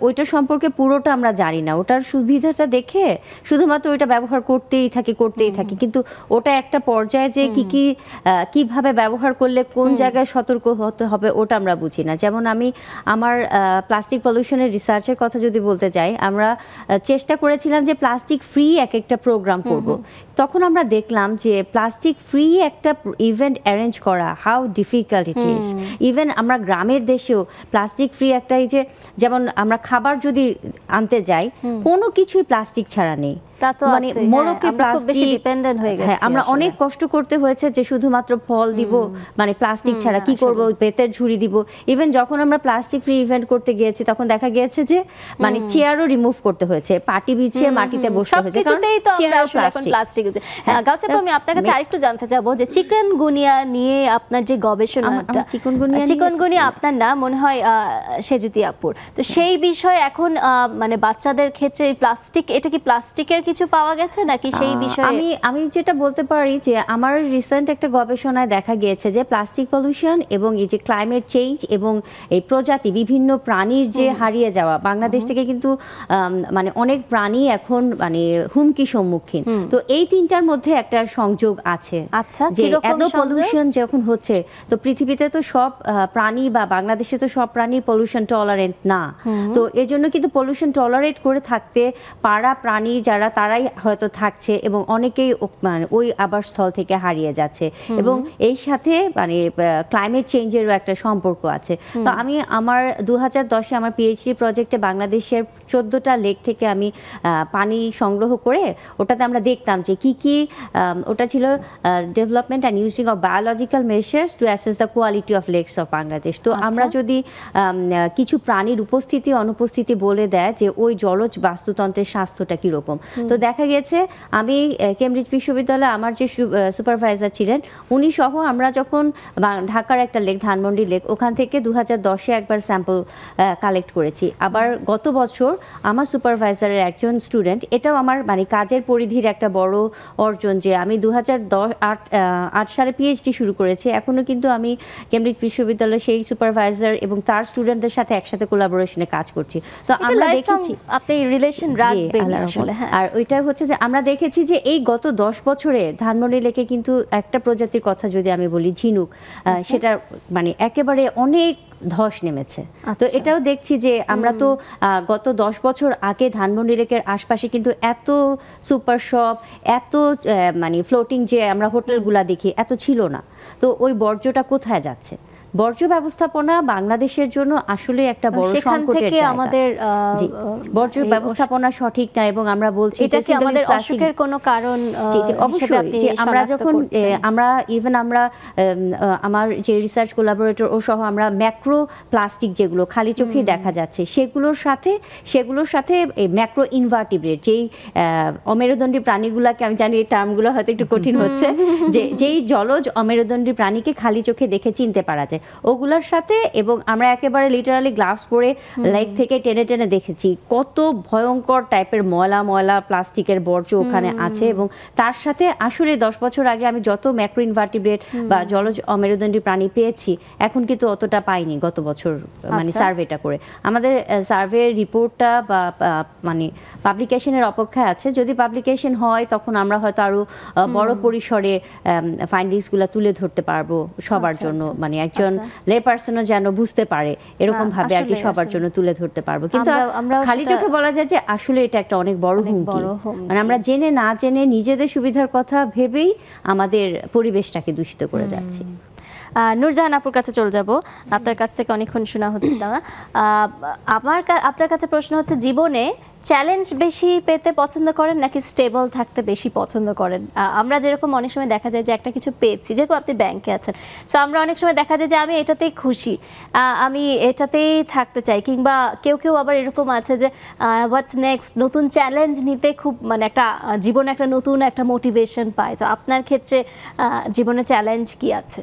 ওইটার সম্পর্কে পুরোটা আমরা জানি না। ওটার সুবিধাটা দেখে শুধুমাত্র ওইটা ব্যবহার করতেই থাকি, কিন্তু ওটা একটা পর্যায়ে যে কিভাবে ব্যবহার করলে কোন জায়গায় সতর্ক হতে হবে ওটা আমরা বুঝি না। যেমন আমি আমার প্লাস্টিক পলিউশনের রিসার্চের কথা যদি বলতে যাই, আমরা চেষ্টা করেছিলাম যে প্লাস্টিক ফ্রি একটা প্রোগ্রাম করব। তখন আমরা দেখলাম যে প্লাস্টিক ফ্রি একটা ইভেন্ট অ্যারেঞ্জ করা how difficult it is. Even আমরা গ্রামের দেশেও প্লাস্টিক ফ্রি একটা, এই যে যেমন আমরা খাবার যদি আনতে যাই, কোনো কিছুই প্লাস্টিক ছাড়া নেই। মানে মোড়কে প্লাস্টিক, হ্যাঁ, আমরা অনেক কষ্ট করতে হয়েছে যে শুধুমাত্র ফল দিব, মানে প্লাস্টিক ছাড়া কি করব, বেতের ঝুড়ি দিব। ইভেন যখন আমরা প্লাস্টিক ফ্রি ইভেন্ট করতে গিয়েছি, তখন দেখা গিয়েছে যে মানে চেয়ারও রিমুভ করতে হয়েছে, পাটি বিছিয়ে মাটিতে বসতে হয়েছে, কারণ প্লাস্টিক। গাউসি আপু, আমি আপনার কাছে আরেকটু জানতে চাবো যে চিকেনগুনিয়া নিয়ে আপনার যে গবেষণাটা, চিকেনগুনিয়া আপনার না, মনে হয় সেজুতি আপুর, তো সেই বিষয়ে এখন মানে বাচ্চাদের ক্ষেত্রে প্লাস্টিক, এটা কি প্লাস্টিকের কিছু পাওয়া গেছে নাকি সেই বিষয়ে? আমি যেটা বলতে পারি যে আমার রিসেন্ট একটা গবেষণায় দেখা গিয়েছে যে প্লাস্টিক পলিউশন এবং এই যে ক্লাইমেট চেঞ্জ এবং এই প্রজাতি, বিভিন্ন প্রাণীর যে হারিয়ে যাওয়া, বাংলাদেশ থেকে কিন্তু মানে অনেক প্রাণী এখন মানে হুমকি সম্মুখীন। তো এই তিনটার মধ্যে একটা সংযোগ আছে। আচ্ছা, যে এত পলিউশন যখন হচ্ছে, তো পৃথিবীতে তো সব প্রাণী বা বাংলাদেশে তো সব প্রাণী পলিউশন টলারেন্ট না। তো এজন্য কিন্তু পলিউশন টলারেট করে থাকতে পারা প্রাণী যারা, তারাই হয়তো থাকছে এবং অনেকেই মানে ওই আবাসস্থল থেকে হারিয়ে যাচ্ছে। এবং এই সাথে মানে ক্লাইমেট চেঞ্জেরও একটা সম্পর্ক আছে। তো আমি আমার 2010-এ আমার পিএইচডি প্রজেক্টে বাংলাদেশের 14টা লেক থেকে আমি পানি সংগ্রহ করে ওটাতে আমরা দেখতাম যে কি ওটা ছিল development and using of biological measures to assess the quality of lakes of Bangladesh. তো আমরা যদি কিছু প্রাণীর উপস্থিতি অনুপস্থিতি বলে দেয় যে ওই জলজ বাস্তুতন্ত্রের স্বাস্থ্যটা কীরকম, তো দেখা গেছে আমি কেমব্রিজ বিশ্ববিদ্যালয়ে আমার যে সুপারভাইজার ছিলেন উনি সহ আমরা যখন ঢাকার একটা লেক ধানমন্ডি লেক ওখান থেকে 2010-এ একবার স্যাম্পল কালেক্ট করেছি। আবার গত বছর আমার সুপারভাইজারের একজন স্টুডেন্ট, এটাও আমার মানে কাজের পরিধির একটা বড় অর্জন যে আমি 2008 সালে পিএইচডি শুরু করেছি, এখনও কিন্তু আমি কেমব্রিজ বিশ্ববিদ্যালয়ে সেই সুপারভাইজার এবং তার স্টুডেন্টদের সাথে একসাথে কোলাবোরেশনে কাজ করছি। তো আমরা দেখেছি আপনি রিলেশন রাখবেন আসলে। আর ওইটা হচ্ছে যে আমরা দেখেছি যে এই গত 10 বছরে ধানমন্ডি লেকে কিন্তু একটা প্রজাতির কথা যদি আমি বলি ঝিনুক, সেটা মানে একেবারে অনেক ধস নেমেছে। তো এটাও দেখছি যে আমরা তো গত 10 বছর আগে ধানমন্ডি লেকের আশপাশে কিন্তু এত সুপার শপ, এত মানে ফ্লোটিং যে আমরা হোটেলগুলা দেখি এত ছিল না। তো ওই বর্জ্যটা কোথায় যাচ্ছে? বর্জ্য ব্যবস্থাপনা বাংলাদেশের জন্য আসলে একটা বড় সংকটের জায়গা। আমাদের বর্জ্য ব্যবস্থাপনা সঠিক না এবং আমরা বলছি এটা কি আমাদের অসুখের কোনো কারণ? অবশ্যই যে আমরা যখন আমরা আমার যে রিসার্চ কোলাবোরেটর ও সহ আমরা ম্যাক্রো প্লাস্টিক যেগুলো খালি চোখেই দেখা যাচ্ছে সেগুলোর সাথে এই ম্যাক্রো ইনভার্টিব্রেট যেই অমেরুদণ্ডী প্রাণীগুলোকে, আমি জানি এই টার্মগুলো হয়তো একটু কঠিন হচ্ছে, যেই জলজ অমেরুদণ্ডী প্রাণীকে খালি চোখে দেখে চিনতে পারা যায় ওগুলোর সাথে, এবং আমরা একেবারে লিটারালি গ্লাভস পরে লেক থেকে টেনে টেনে দেখেছি কত ভয়ঙ্কর টাইপের ময়লা প্লাস্টিকের বর্জ্য ওখানে আছে। এবং তার সাথে আসলে 10 বছর আগে আমি যত ম্যাক্রো ইনভার্টিব্রেট বা জলজ অমেরুদণ্ডী প্রাণী পেয়েছি এখন কিন্তু অতটা পাইনি গত বছর মানে সার্ভেটা করে। আমাদের সার্ভে রিপোর্টটা বা মানে পাবলিকেশনের অপেক্ষায় আছে। যদি পাবলিকেশন হয় তখন আমরা হয়তো আরো বড় পরিসরে ফাইন্ডিংসগুলো তুলে ধরতে পারবো সবার জন্য, মানে একজন লে পার্সনও যেন বুঝতে পারে এরকম ভাবে আর কি সবার জন্য তুলে ধরতে পারবো। কিন্তু খালি চোখে বলা যায় যে আসলে এটা একটা অনেক বড় হুমকি, মানে আমরা জেনে না জেনে নিজেদের সুবিধার কথা ভেবেই আমাদের পরিবেশটাকে দূষিত করে যাচ্ছি। নূরজাহান আপুর কাছে চলে যাব, আপনার কাছ থেকে অনেকক্ষণ শোনা হচ্ছে না। আপনার কাছে প্রশ্ন হচ্ছে, জীবনে চ্যালেঞ্জ বেশি পেতে পছন্দ করেন নাকি স্টেবল থাকতে বেশি পছন্দ করেন? আমরা যেরকম অনেক সময় দেখা যায় যে একটা কিছু পেয়েছি, যেরকম আপনি ব্যাংকে আছেন, সো আমরা অনেক সময় দেখা যায় যে আমি এটাতেই খুশি, আমি এটাতেই থাকতে চাই, কিংবা কেউ আবার এরকম আছে যে হোয়াটস নেক্সট, নতুন চ্যালেঞ্জ নিতে খুব মানে একটা জীবনে একটা নতুন একটা মোটিভেশন পায়। তো আপনার ক্ষেত্রে জীবনে চ্যালেঞ্জ কি আছে?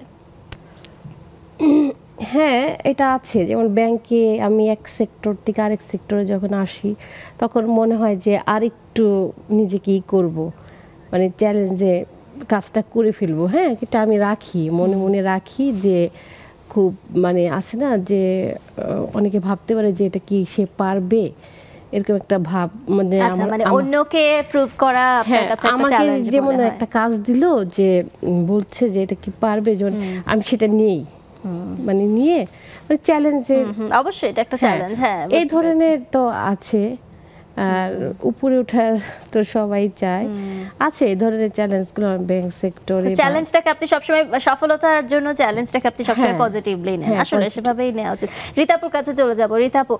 হ্যাঁ, এটা আছে। যেমন ব্যাংকে আমি এক সেক্টর থেকে আরেক সেক্টরে যখন আসি তখন মনে হয় যে আরেকটু নিজেকে করব, মানে চ্যালেঞ্জে কাজটা করে ফেলবো। হ্যাঁ, এটা আমি মনে রাখি যে খুব মানে আছে না যে অনেকে ভাবতে পারে যে এটা কি সে পারবে, এরকম একটা ভাব, মানে অন্যকে প্রুভ করা আপনার কাছে একটা চ্যালেঞ্জ। যেমন একটা কাজ দিল যে বলছে যে এটা কি পারবে, যেমন আমি সেটা নিয়ে চ্যালেঞ্জে, অবশ্যই এটা একটা চ্যালেঞ্জ। হ্যাঁ, এই ধরনের তো আছে। আর উপরে ওঠার তো সবাই চায়, আছে এই ধরনের চ্যালেঞ্জগুলো ব্যাংক সেক্টরে। চ্যালেঞ্জটাকে আপনি সবসময় সফলতার জন্য চ্যালেঞ্জটাকে আপনি সবসময় পজিটিভলি নেন, আসলে সেভাবেই নেওয়া উচিত। রীতাপুর কাছে চলে যাব। রীতাপু,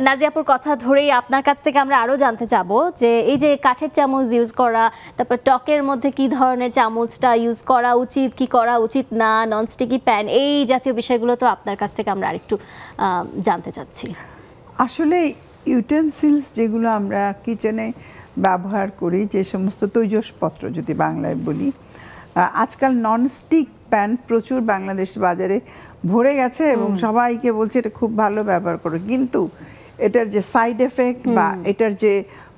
নাজিয়াপুর কথা ধরেই আপনার কাছ থেকে আমরা আরো জানতে চাবো যে এই যে কাঠের চামচ ইউজ করা, তারপর টকের মধ্যে কি ধরনের চামচটা ইউজ করা উচিত, কি করা উচিত না, ননস্টিকি প্যান, এই জাতীয় বিষয়গুলো তো আপনার কাছ থেকে আমরা আরেকটু জানতে চাচ্ছি। আসলে ইউটেন্সিলস যেগুলো আমরা কিচেনে ব্যবহার করি, যে সমস্ত তৈজসপত্র যদি বাংলায় বলি, আজকাল ননস্টিক প্যান প্রচুর বাংলাদেশ বাজারে ভরে গেছে এবং সবাইকে বলছে এটা খুব ভালো ব্যবহার করো, কিন্তু এটার যে সাইড এফেক্ট বা এটার যে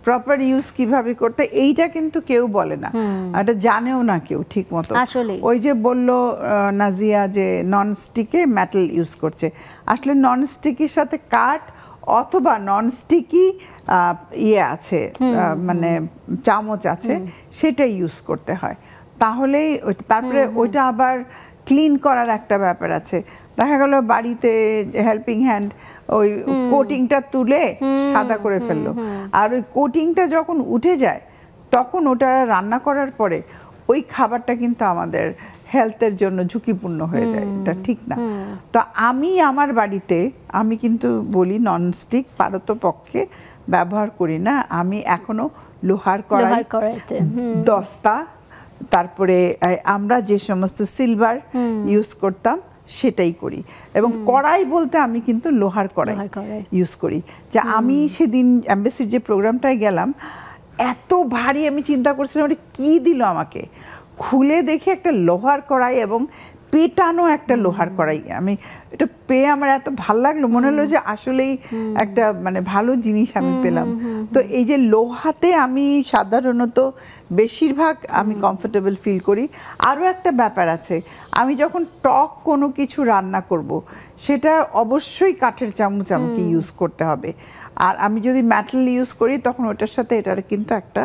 প্রপার ইউজ কিভাবে করতে, এইটা কিন্তু কেউ বলে না, এটা জানেও না কেউ ঠিক মতো। ওই যে বললো নাজিয়া যে ননস্টিকে মেটাল ইউজ করছে, আসলে ননস্টিকের সাথে কাঠ অথবা ননস্টিকি আছে মানে চামচ আছে, সেটা ইউজ করতে হয়, তাহলেই তারপরে ওইটা আবার ক্লিন করার একটা ব্যাপার আছে। দেখা গেল বাড়িতে হেল্পিং হ্যান্ড ওই কোটিংটা তুলে সাদা করে ফেললো, আর ওই কোটিংটা যখন উঠে যায় তখন ওটা রান্না করার পরে ওই খাবারটা কিন্তু আমাদের হেলথের জন্য ঝুঁকিপূর্ণ হয়ে যায়, এটা ঠিক না। তো আমি আমার বাড়িতে আমি কিন্তু বলি ননস্টিক পারতপক্ষে ব্যবহার করি না, আমি এখনো লোহার কড়াইতে, দস্তা, তারপরে আমরা যে সমস্ত সিলভার ইউজ করতাম সেটাই করি, এবং কড়াই বলতে আমি কিন্তু লোহার কড়াই ইউজ করি। যে আমি সেদিন এমবেসির যে প্রোগ্রামটায় গেলাম, এত ভারী, আমি চিন্তা করছিলাম ওটা কি দিল আমাকে। খুলে দেখে একটা লোহার কড়াই এবং পেটানো একটা লোহার কড়াই। আমি এটা পেয়ে আমার এত ভাল লাগলো, মনে হলো যে আসলেই একটা মানে ভালো জিনিস আমি পেলাম। তো এই যে লোহাতে আমি সাধারণত বেশিরভাগ আমি কমফোর্টেবল ফিল করি। আরও একটা ব্যাপার আছে, আমি যখন টক কোনো কিছু রান্না করব সেটা অবশ্যই কাঠের চামচ আমাকে ইউজ করতে হবে। আর আমি যদি মেটাল ইউজ করি তখন ওটার সাথে এটার কিন্তু একটা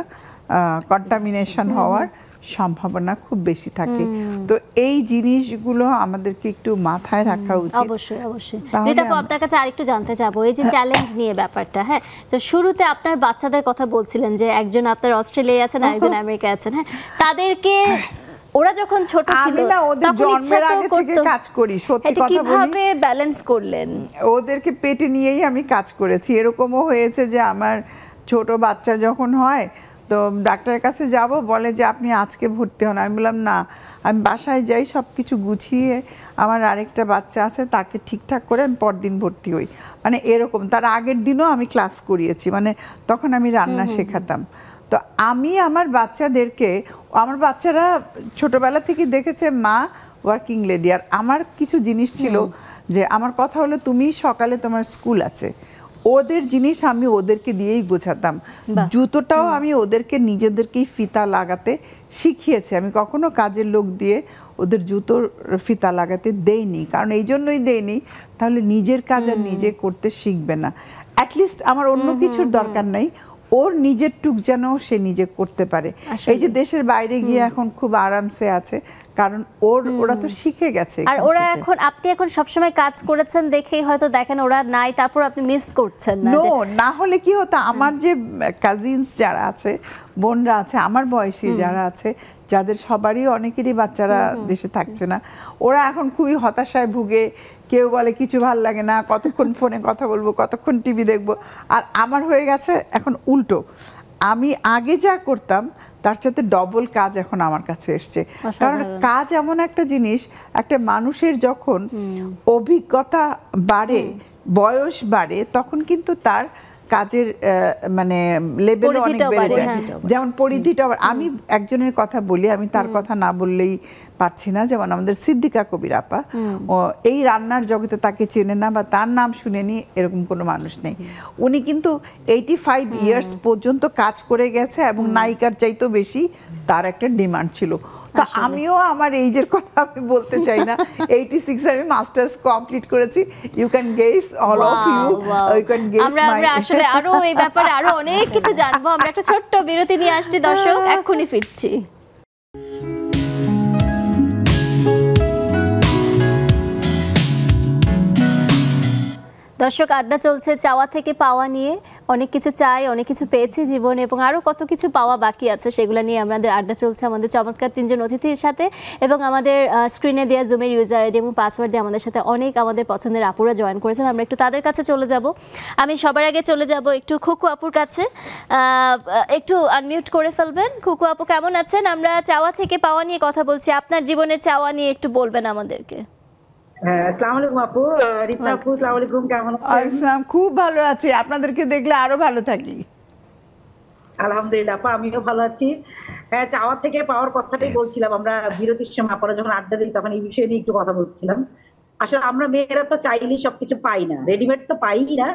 কন্টামিনেশন হওয়ার সম্ভাবনা খুব বেশি থাকে। তো এই জিনিসগুলো আমাদেরকে একটু মাথায় রাখা উচিত। অবশ্যই অবশ্যই। রিতা আপু, আপনার কাছে আরেকটু জানতে চাবো এই যে চ্যালেঞ্জ নিয়ে ব্যাপারটা। হ্যাঁ, তো শুরুতে আপনার বাচ্চাদের কথা বলছিলেন যে একজন আপনার অস্ট্রেলিয়ায় আছেন আর একজন আমেরিকায় আছেন। হ্যাঁ, তাদেরকে ওরা যখন ছোট ছিল আমি না ওদের জন্মের আগে থেকে কাজ করি, সত্যি কথা বলি। কিভাবে ব্যালেন্স করলেন? ওদেরকে পেটে নিয়েই আমি কাজ করেছি। এরকমও হয়েছে যে আমার ছোট বাচ্চা যখন হয় তো ডাক্তারের কাছে যাব, বলে যে আপনি আজকে ভর্তি হন। আমি বললাম না, আমি বাসায় যাই, সব কিছু গুছিয়ে আমার আরেকটা বাচ্চা আছে তাকে ঠিকঠাক করে আমি পরদিন ভর্তি হই। মানে এরকম, তার আগের দিনও আমি ক্লাস করিয়েছি, মানে তখন আমি রান্না শেখাতাম। তো আমি আমার বাচ্চাদেরকে, আমার বাচ্চারা ছোটবেলা থেকে দেখেছে মা ওয়ার্কিং লেডি। আর আমার কিছু জিনিস ছিল যে আমার কথা হলো তুমি সকালে তোমার স্কুল আছে, ওদের জিনিস আমি ওদেরকে দিয়েই গোছাতাম। জুতোটাও আমি ওদেরকে নিজেদেরকেই ফিতা লাগাতে শিখিয়েছি। আমি কখনো কাজের লোক দিয়ে ওদের জুতোর ফিতা লাগাতে দেইনি, কারণ এই জন্যই দেইনি, তাহলে নিজের কাজ আর নিজে করতে শিখবে না। অ্যাটলিস্ট আমার অন্য কিছুর দরকার নাই, ওর নিজের টুক যেন সে নিজে করতে পারে। এই যে দেশের বাইরে গিয়ে এখন খুব আরামসে আছে, কারণ ওরা তো শিখে গেছে। আর ওরা এখন, আপনি এখন সবসময় কাজ করেছেন দেখেই হয়তো দেখেন ওরা নাই, তারপর আপনি মিস করছেন না। না হলে কি হতো, আমার যে কাজিনস যারা আছে, বোনরা আছে, আমার বয়সী যারা আছে, যাদের সবারই অনেকেরই বাচ্চারা দেশে থাকছে না, ওরা এখন খুবই হতাশায় ভুগে। কেউ বলে কিছু ভাল লাগে না, কতক্ষণ ফোনে কথা বলবো, কতক্ষণ টিভি দেখবো। আর আমার হয়ে গেছে এখন উল্টো, আমি আগে যা করতাম তার সাথে ডবল কাজ এখন আমার কাছে এসছে। কারণ কাজ এমন একটা জিনিস, একটা মানুষের যখন অভিজ্ঞতা বাড়ে, বয়স বাড়ে, তখন কিন্তু তার কাজের মানে লেভেল অনেক বেড়ে যায়। যেমন পরিধিটা, আমি একজনের কথা বলি, আমি তার কথা না বললেই পারছি না, যেমন আমাদের সিদ্দিকা কবির আপা, এই রান্নার জগতে তাকে চেনে না বা তার নাম শুনেনি এরকম কোনো মানুষ নেই। উনি কিন্তু 85 ইয়ার্স পর্যন্ত কাজ করে গেছে এবং নায়িকার চাইতেও বেশি তার একটা ডিমান্ড ছিল। তো আমিও আমার এইজের কথা আমি বলতে চাই না, 86 আমি মাস্টার্স কমপ্লিট করেছি। You can guess all of you, you can guess my. আমরা আসলে আরো এই ব্যাপারে আরো অনেক কিছু জানবো। আমরা একটা ছোট্ট বিরতি নিয়ে আসছি দর্শক, এক্ষুনি ফিরছি। দর্শক, আড্ডা চলছে চাওয়া থেকে পাওয়া নিয়ে। অনেক কিছু চাই, অনেক কিছু পেয়েছি জীবনে, এবং আরও কত কিছু পাওয়া বাকি আছে, সেগুলো নিয়ে আমাদের আড্ডা চলছে আমাদের চমৎকার তিনজন অতিথির সাথে। এবং আমাদের স্ক্রিনে দেওয়া জুমের ইউজার আইডি এবং পাসওয়ার্ড দিয়ে আমাদের সাথে অনেক আমাদের পছন্দের আপুরা জয়েন করেছেন। আমরা একটু তাদের কাছে চলে যাব। আমি সবার আগে চলে যাব একটু খুকু আপুর কাছে। একটু আনমিউট করে ফেলবেন। খুকু আপু, কেমন আছেন? আমরা চাওয়া থেকে পাওয়া নিয়ে কথা বলছি, আপনার জীবনের চাওয়া নিয়ে একটু বলবেন আমাদেরকে। আসসালামু আলাইকুম আপু, রিতা আপু, আসসালামু আলাইকুম, কেমন আছেন? খুব ভালো আছি, আপনাদেরকে দেখলে আরো ভালো থাকি। আলহামদুলিল্লাহ আপা, আমিও ভালো আছি। হ্যাঁ, চাওয়া থেকে পাওয়ার কথাটাই বলছিলাম। আমরা বিরতির সময় আপনারা যখন আড্ডা দিই তখন এই বিষয় নিয়ে একটু কথা বলছিলাম। আসলে আমরা মেয়েরা তো চাইলেই সবকিছু পাই না, রেডিমেড তো পাই না,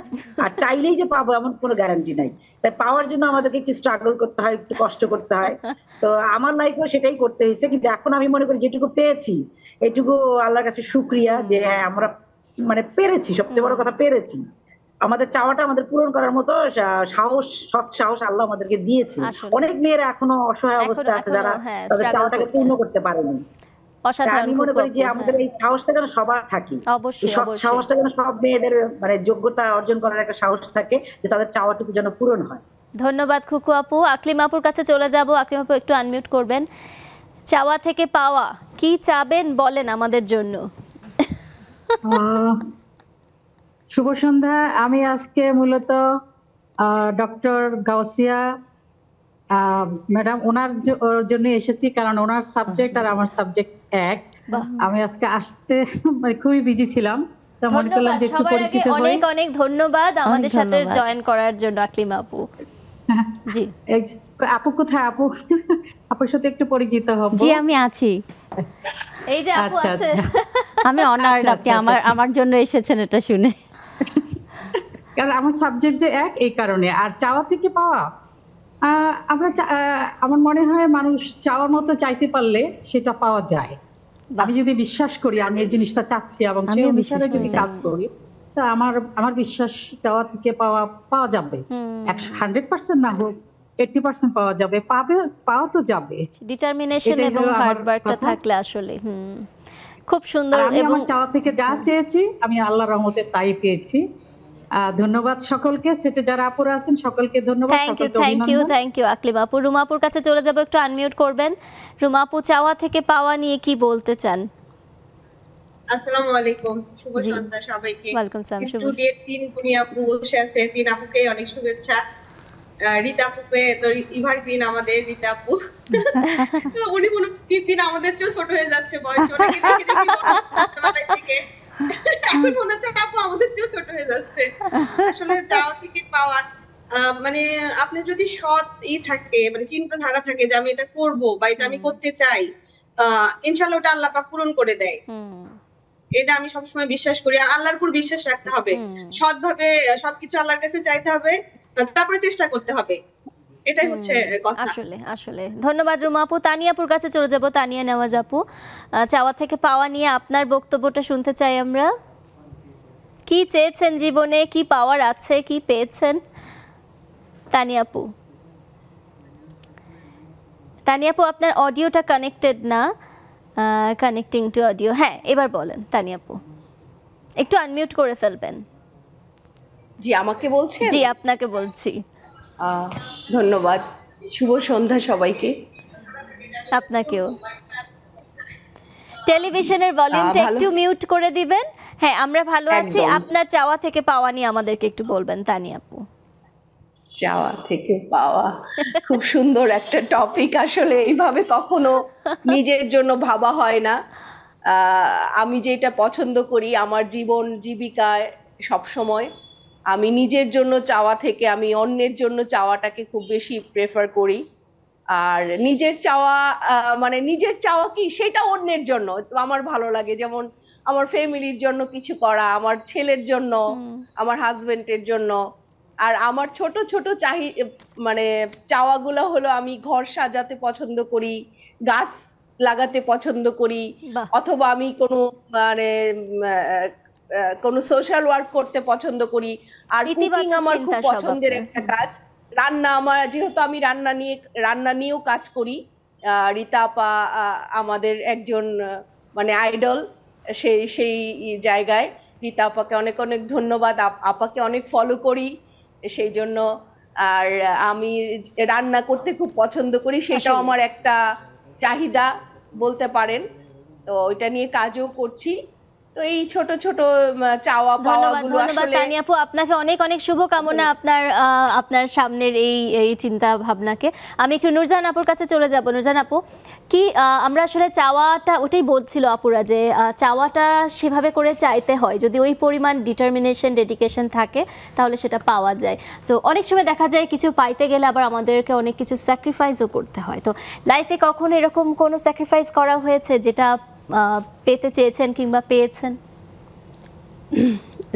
আর চাইলেই যে পাবো এমন কোনো গ্যারান্টি নাই। তাই পাওয়ার জন্য আমাদেরকে একটু স্ট্রাগল করতে হয়, একটু কষ্ট করতে হয়। তো আমার লাইফেও সেটাই করতে হয়েছে, কিন্তু এখন আমি মনে করি যেটুকু পেয়েছি এটুকু আল্লাহর কাছে শুকরিয়া, যে হ্যাঁ আমরা মানে পেরেছি, সবচেয়ে বড় কথা পেরেছি। আমাদের চাওয়াটা আমাদের পূরণ করার মতো সাহস, সৎ সাহস আল্লাহ আমাদেরকে দিয়েছে। অনেক মেয়েরা এখনো অসহায় অবস্থায় আছে যারা তাদের চাওয়াটাকে পূর্ণ করতে পারেনি। আমি মনে করি যে আমাদের এই সাহসটা যেন সবার থাকে, সাহসটা যেন সব মেয়েদের মানে যোগ্যতা অর্জন করার একটা সাহস থাকে, যে তাদের চাওয়াটুকু যেন পূরণ হয়। ধন্যবাদ খুকু আপু। আকলিম আপুর কাছে চলে যাব। আকলিম আপু, একটু আনমিউট করবেন। চাওয়া থেকে পাওয়া, কি চাবেন বলেন আমাদের জন্য। শুভ সন্ধ্যা। আমি আজকে মূলত ডক্টর গাউসিয়া ম্যাডাম ওনার জন্য এসেছি, কারণ ওনার সাবজেক্ট আর আমার সাবজেক্ট এক। আমি আজকে আসতে মানে খুবই বিজি ছিলাম, তো মনে করলাম যে একটু পরিচিত হই। অনেক অনেক ধন্যবাদ আমাদের সাথে জয়েন করার জন্য আকলিম আপু। জি এই যে, আপু কোথায় আপু? আপুর সাথে একটু পরিচিত হব। জি আমি আছি। এই যে আপু আচ্ছা আছে। আচ্ছা আমি অনার্ড, আপনি আমার জন্য এসেছেন এটা শুনে। কারণ আমার সাবজেক্ট যে এক, এই কারণে। আর চাওয়া থেকে পাওয়া, আমার মনে হয় মানুষ চাওয়ার মতো চাইতে পারলে সেটা পাওয়া যায়। আমি যদি বিশ্বাস করি আমি এই জিনিসটা চাচ্ছি এবং সেই আমিও অনুসারে বিশ্বাস যদি করি। কাজ করি, তা আমার বিশ্বাস চাওয়া থেকে পাওয়া যাবে। 100% না হোক, 80% পাওয়া যাবে, পাওয়া তো যাবে। ডিটারমিনেশন এটাই এবং হলো আমার হার্ডওয়ার্কটা কথা। থাকলে আসলে খুব সুন্দর। আর আমি এবং আমার চাওয়া থেকে যা চেয়েছি আমি আল্লাহর রহমতে তাই পেয়েছি। ধন্যবাদ সকলকে, সেটা যারা আপুরা আছেন সকলকে ধন্যবাদ, সকলকে অভিনন্দন। থ্যাংক ইউ আকলিম আপু। রুমা আপুর কাছে চলে যাব, একটু আনমিউট করবেন। রুমা আপু, চাওয়া থেকে পাওয়া নিয়ে কি বলতে চান? আসসালামু আলাইকুম, শুভ জি। সন্ধ্যা সবাইকে। ওয়ালাইকুম সালাম, শুভ। স্টুডিওর 3 গুণী আপু বসে আছে, 3 আপুকে অনেক শুভেচ্ছা। রীতা আপুকে তো এভারগ্রিন আমাদের রীতা আপু। উনি মনে হচ্ছে দিন আমাদের চেয়েও ছোট হয়ে যাচ্ছে বয়স, ওনাকে দেখে দেখে মনে হচ্ছে ছোটবেলায় থেকে এখন মনে হচ্ছে আপু আমাদের চেয়েও ছোট হয়ে যাচ্ছে। আসলে চাওয়া থেকে পাওয়া, মানে আপনি যদি সৎ থাকে, মানে চিন্তাধারা থাকে যে আমি এটা করব বা এটা আমি করতে চাই, ইনশাআল্লাহ ওটা আল্লাহ পাক পূরণ করে দেয়। এটা আমি সবসময় বিশ্বাস করি। আর আল্লাহর উপর বিশ্বাস রাখতে হবে, সৎভাবে সবকিছু আল্লাহর কাছে চাইতে হবে, তারপরে চেষ্টা করতে হবে। এটাই হচ্ছে কথা। আসলে ধন্যবাদ রুমা আপু। তানিয়াপুর কাছে চলে যাব। তানিয়া নেওয়াজ আপু, চাওয়া থেকে পাওয়া নিয়ে আপনার বক্তব্যটা শুনতে চাই আমরা। কি চেয়েছেন জীবনে, কি পাওয়ার আছে, কি পেয়েছেন? তানিয়াপু, আপনার অডিওটা কানেক্টেড না। Connecting two audio. হ্যাঁ, এবার বলেন তানিয়াপু, একটু আনমিউট করে ফেলবেন। জি, আমাকে বলছেন? জি, আপনাকে বলছি। ধন্যবাদ, শুভ সন্ধ্যা সবাইকে। আপনাকেও। টেলিভিশনের ভলিউমটা একটু মিউট করে দিবেন। হ্যাঁ, আমরা ভালো আছি। আপনার চাওয়া থেকে পাওয়া নিয়ে আমাদেরকে একটু বলবেন তানিয়াপু। চাওয়া থেকে পাওয়া খুব সুন্দর একটা টপিক। আসলে এইভাবে কখনো নিজের জন্য ভাবা হয় না। আমি যেটা পছন্দ করি, আমার জীবন জীবিকায় সবসময় আমি নিজের জন্য চাওয়া থেকে আমি অন্যের জন্য চাওয়াটাকে খুব বেশি প্রেফার করি। আর নিজের চাওয়া মানে নিজের চাওয়া কি সেটা অন্যের জন্য আমার ভালো লাগে। যেমন আমার ফ্যামিলির জন্য কিছু করা, আমার ছেলের জন্য, আমার হাজবেন্ডের জন্য। আর আমার ছোট ছোট মানে চাওয়াগুলো হলো আমি ঘর সাজাতে পছন্দ করি, গাছ লাগাতে পছন্দ করি, অথবা আমি কোনো সোশ্যাল ওয়ার্ক করতে পছন্দ করি। আর কুকিং আমার খুব পছন্দের একটা কাজ। রান্না আমার, যেহেতু আমি রান্না নিয়েও কাজ করি। রীতা আপা আমাদের একজন মানে আইডল, সেই জায়গায় রীতা আপাকে অনেক অনেক ধন্যবাদ। আপাকে অনেক ফলো করি সেই জন্য। আর আমি রান্না করতে খুব পছন্দ করি, সেটাও আমার একটা চাহিদা বলতে পারেন। তো ওইটা নিয়ে কাজও করছি। তো এই ছোট ছোট চাওয়া পাওয়াগুলো। ধন্যবাদ তানিয়াপু, আপনাকে অনেক অনেক শুভকামনা আপনার সামনের এই চিন্তা ভাবনাকে। আমি একটু নুরজাহান আপুর কাছে চলে যাব। নুরজাহান আপু, কি আমরা আসলে চাওয়াটা, ওটাই বলছিল আপুরা যে চাওয়াটা সেভাবে করে চাইতে হয়, যদি ওই পরিমাণ ডিটারমিনেশন ডেডিকেশন থাকে তাহলে সেটা পাওয়া যায়। তো অনেক সময় দেখা যায় কিছু পাইতে গেলে আবার আমাদেরকে অনেক কিছু স্যাক্রিফাইসও করতে হয়। তো লাইফে কখনো এরকম কোনো স্যাক্রিফাইস করা হয়েছে যেটা পেতে চেয়েছেন কিংবা পেয়েছেন?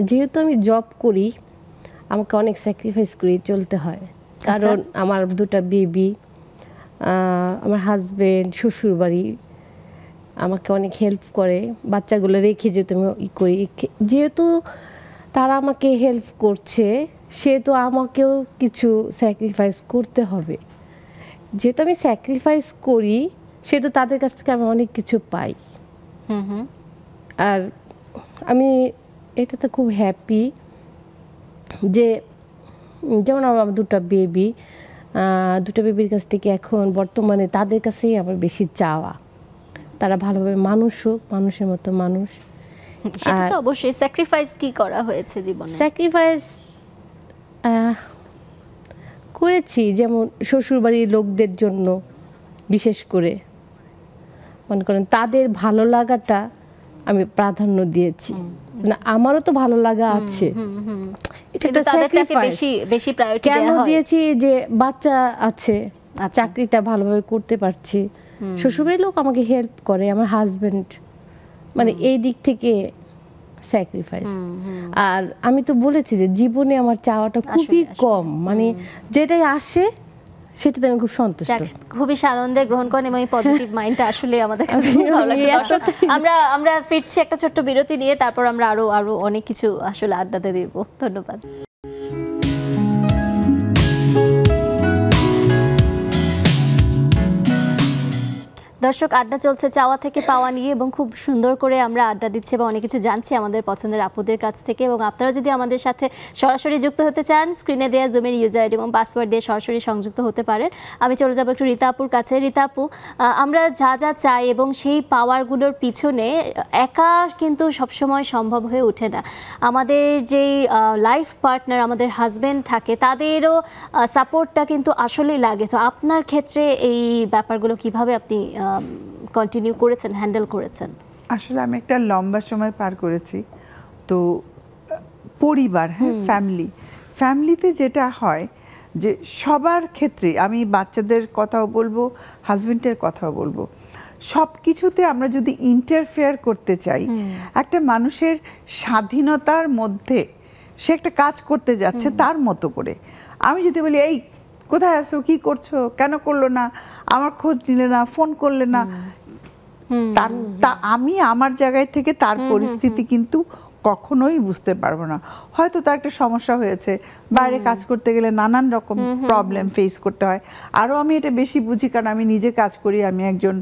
যেহেতু আমি জব করি, আমাকে অনেক স্যাক্রিফাইস করে চলতে হয়। কারণ আমার 2টা বেবি, আমার হাজবেন্ড, শ্বশুরবাড়ি আমাকে অনেক হেল্প করে। বাচ্চাগুলো রেখে যেহেতু আমি করি, যেহেতু তারা আমাকে হেল্প করছে, সেহেতু আমাকেও কিছু স্যাক্রিফাইস করতে হবে। যেহেতু আমি স্যাক্রিফাইস করি, সেহেতু তাদের কাছ থেকে আমি অনেক কিছু পাই। আর আমি এটাতে খুব হ্যাপি যে যেমন আমার 2টা বেবির কাছ থেকে এখন বর্তমানে তাদের কাছেই আমার বেশি চাওয়া। তারা ভালোভাবে মানুষ হোক, মানুষের মতো মানুষ। সেটা তো অবশ্যই। স্যাক্রিফাইস কি করা হয়েছে জীবনে? স্যাক্রিফাইস করেছি, যেমন শ্বশুরবাড়ির লোকদের জন্য বিশেষ করে মনে করেন তাদের ভালো লাগাটা আমি প্রাধান্য দিয়েছি। না আমারও তো ভালো লাগা আছে, এটা একটা স্যাক্রিফাইস। বেশি প্রায়োরিটি কেন দেওয়া হয় দিয়েছি যে বাচ্চা আছে, চাকরিটা ভালোভাবে করতে পারছি, শ্বশুরের লোক আমাকে হেল্প করে, আমার হাজবেন্ড, মানে এই দিক থেকে স্যাক্রিফাইস। আর আমি তো বলেছি যে জীবনে আমার চাওয়াটা খুবই কম, মানে যেটাই আসে সেটাতে আমি খুব সন্তুষ্ট। খুবই আনন্দে গ্রহণ করেন এবং এই পজিটিভ মাইন্ডটা আসলে আমাদের কাছে খুব ভালো লাগছে। দর্শক, আমরা ফিরছি একটা ছোট্ট বিরতি নিয়ে, তারপর আমরা আরো অনেক কিছু আসলে আড্ডাতে দিব। ধন্যবাদ। দর্শক, আড্ডা চলছে চাওয়া থেকে পাওয়া নিয়ে এবং খুব সুন্দর করে আমরা আড্ডা দিচ্ছি এবং অনেক কিছু জানছি আমাদের পছন্দের আপুদের কাছ থেকে। এবং আপনারা যদি আমাদের সাথে সরাসরি যুক্ত হতে চান, স্ক্রিনে দেওয়া জুমের ইউজার আইডি এবং পাসওয়ার্ড দিয়ে সরাসরি সংযুক্ত হতে পারেন। আমি চলে যাবো একটু রীতা আপুর কাছে। রীতা আপু, আমরা যা যা চাই এবং সেই পাওয়ারগুলোর পিছনে একা কিন্তু সবসময় সম্ভব হয়ে ওঠে না। আমাদের যেই লাইফ পার্টনার, আমাদের হাজব্যান্ড থাকে, তাদেরও সাপোর্টটা কিন্তু আসলেই লাগে। তো আপনার ক্ষেত্রে এই ব্যাপারগুলো কিভাবে আপনি কন্টিনিউ করেছেন, হ্যান্ডেল করেছেন? আসলে আমি একটা লম্বা সময় পার করেছি, তো পরিবার, হ্যাঁ, ফ্যামিলিতে যেটা হয় যে সবার ক্ষেত্রে, আমি বাচ্চাদের কথাও বলবো, হাজবেন্ডের কথাও বলবো, সব কিছুতে আমরা যদি ইন্টারফেয়ার করতে চাই, একটা মানুষের স্বাধীনতার মধ্যে সে একটা কাজ করতে যাচ্ছে তার মতো করে, আমি যদি বলি এই কোথায় আছো, কি করছো, কেন করলো না, আমার খোঁজ নিলে না, ফোন করলে না, আমি আমার জায়গায় থেকে তার পরিস্থিতি কিন্তু কখনোই বুঝতে পারবো না। হয়তো তার একটা সমস্যা হয়েছে, বাইরে কাজ করতে গেলে নানান রকম প্রবলেম ফেস করতে হয়। আরও আমি এটা বেশি বুঝি, কারণ আমি নিজে কাজ করি, আমি একজন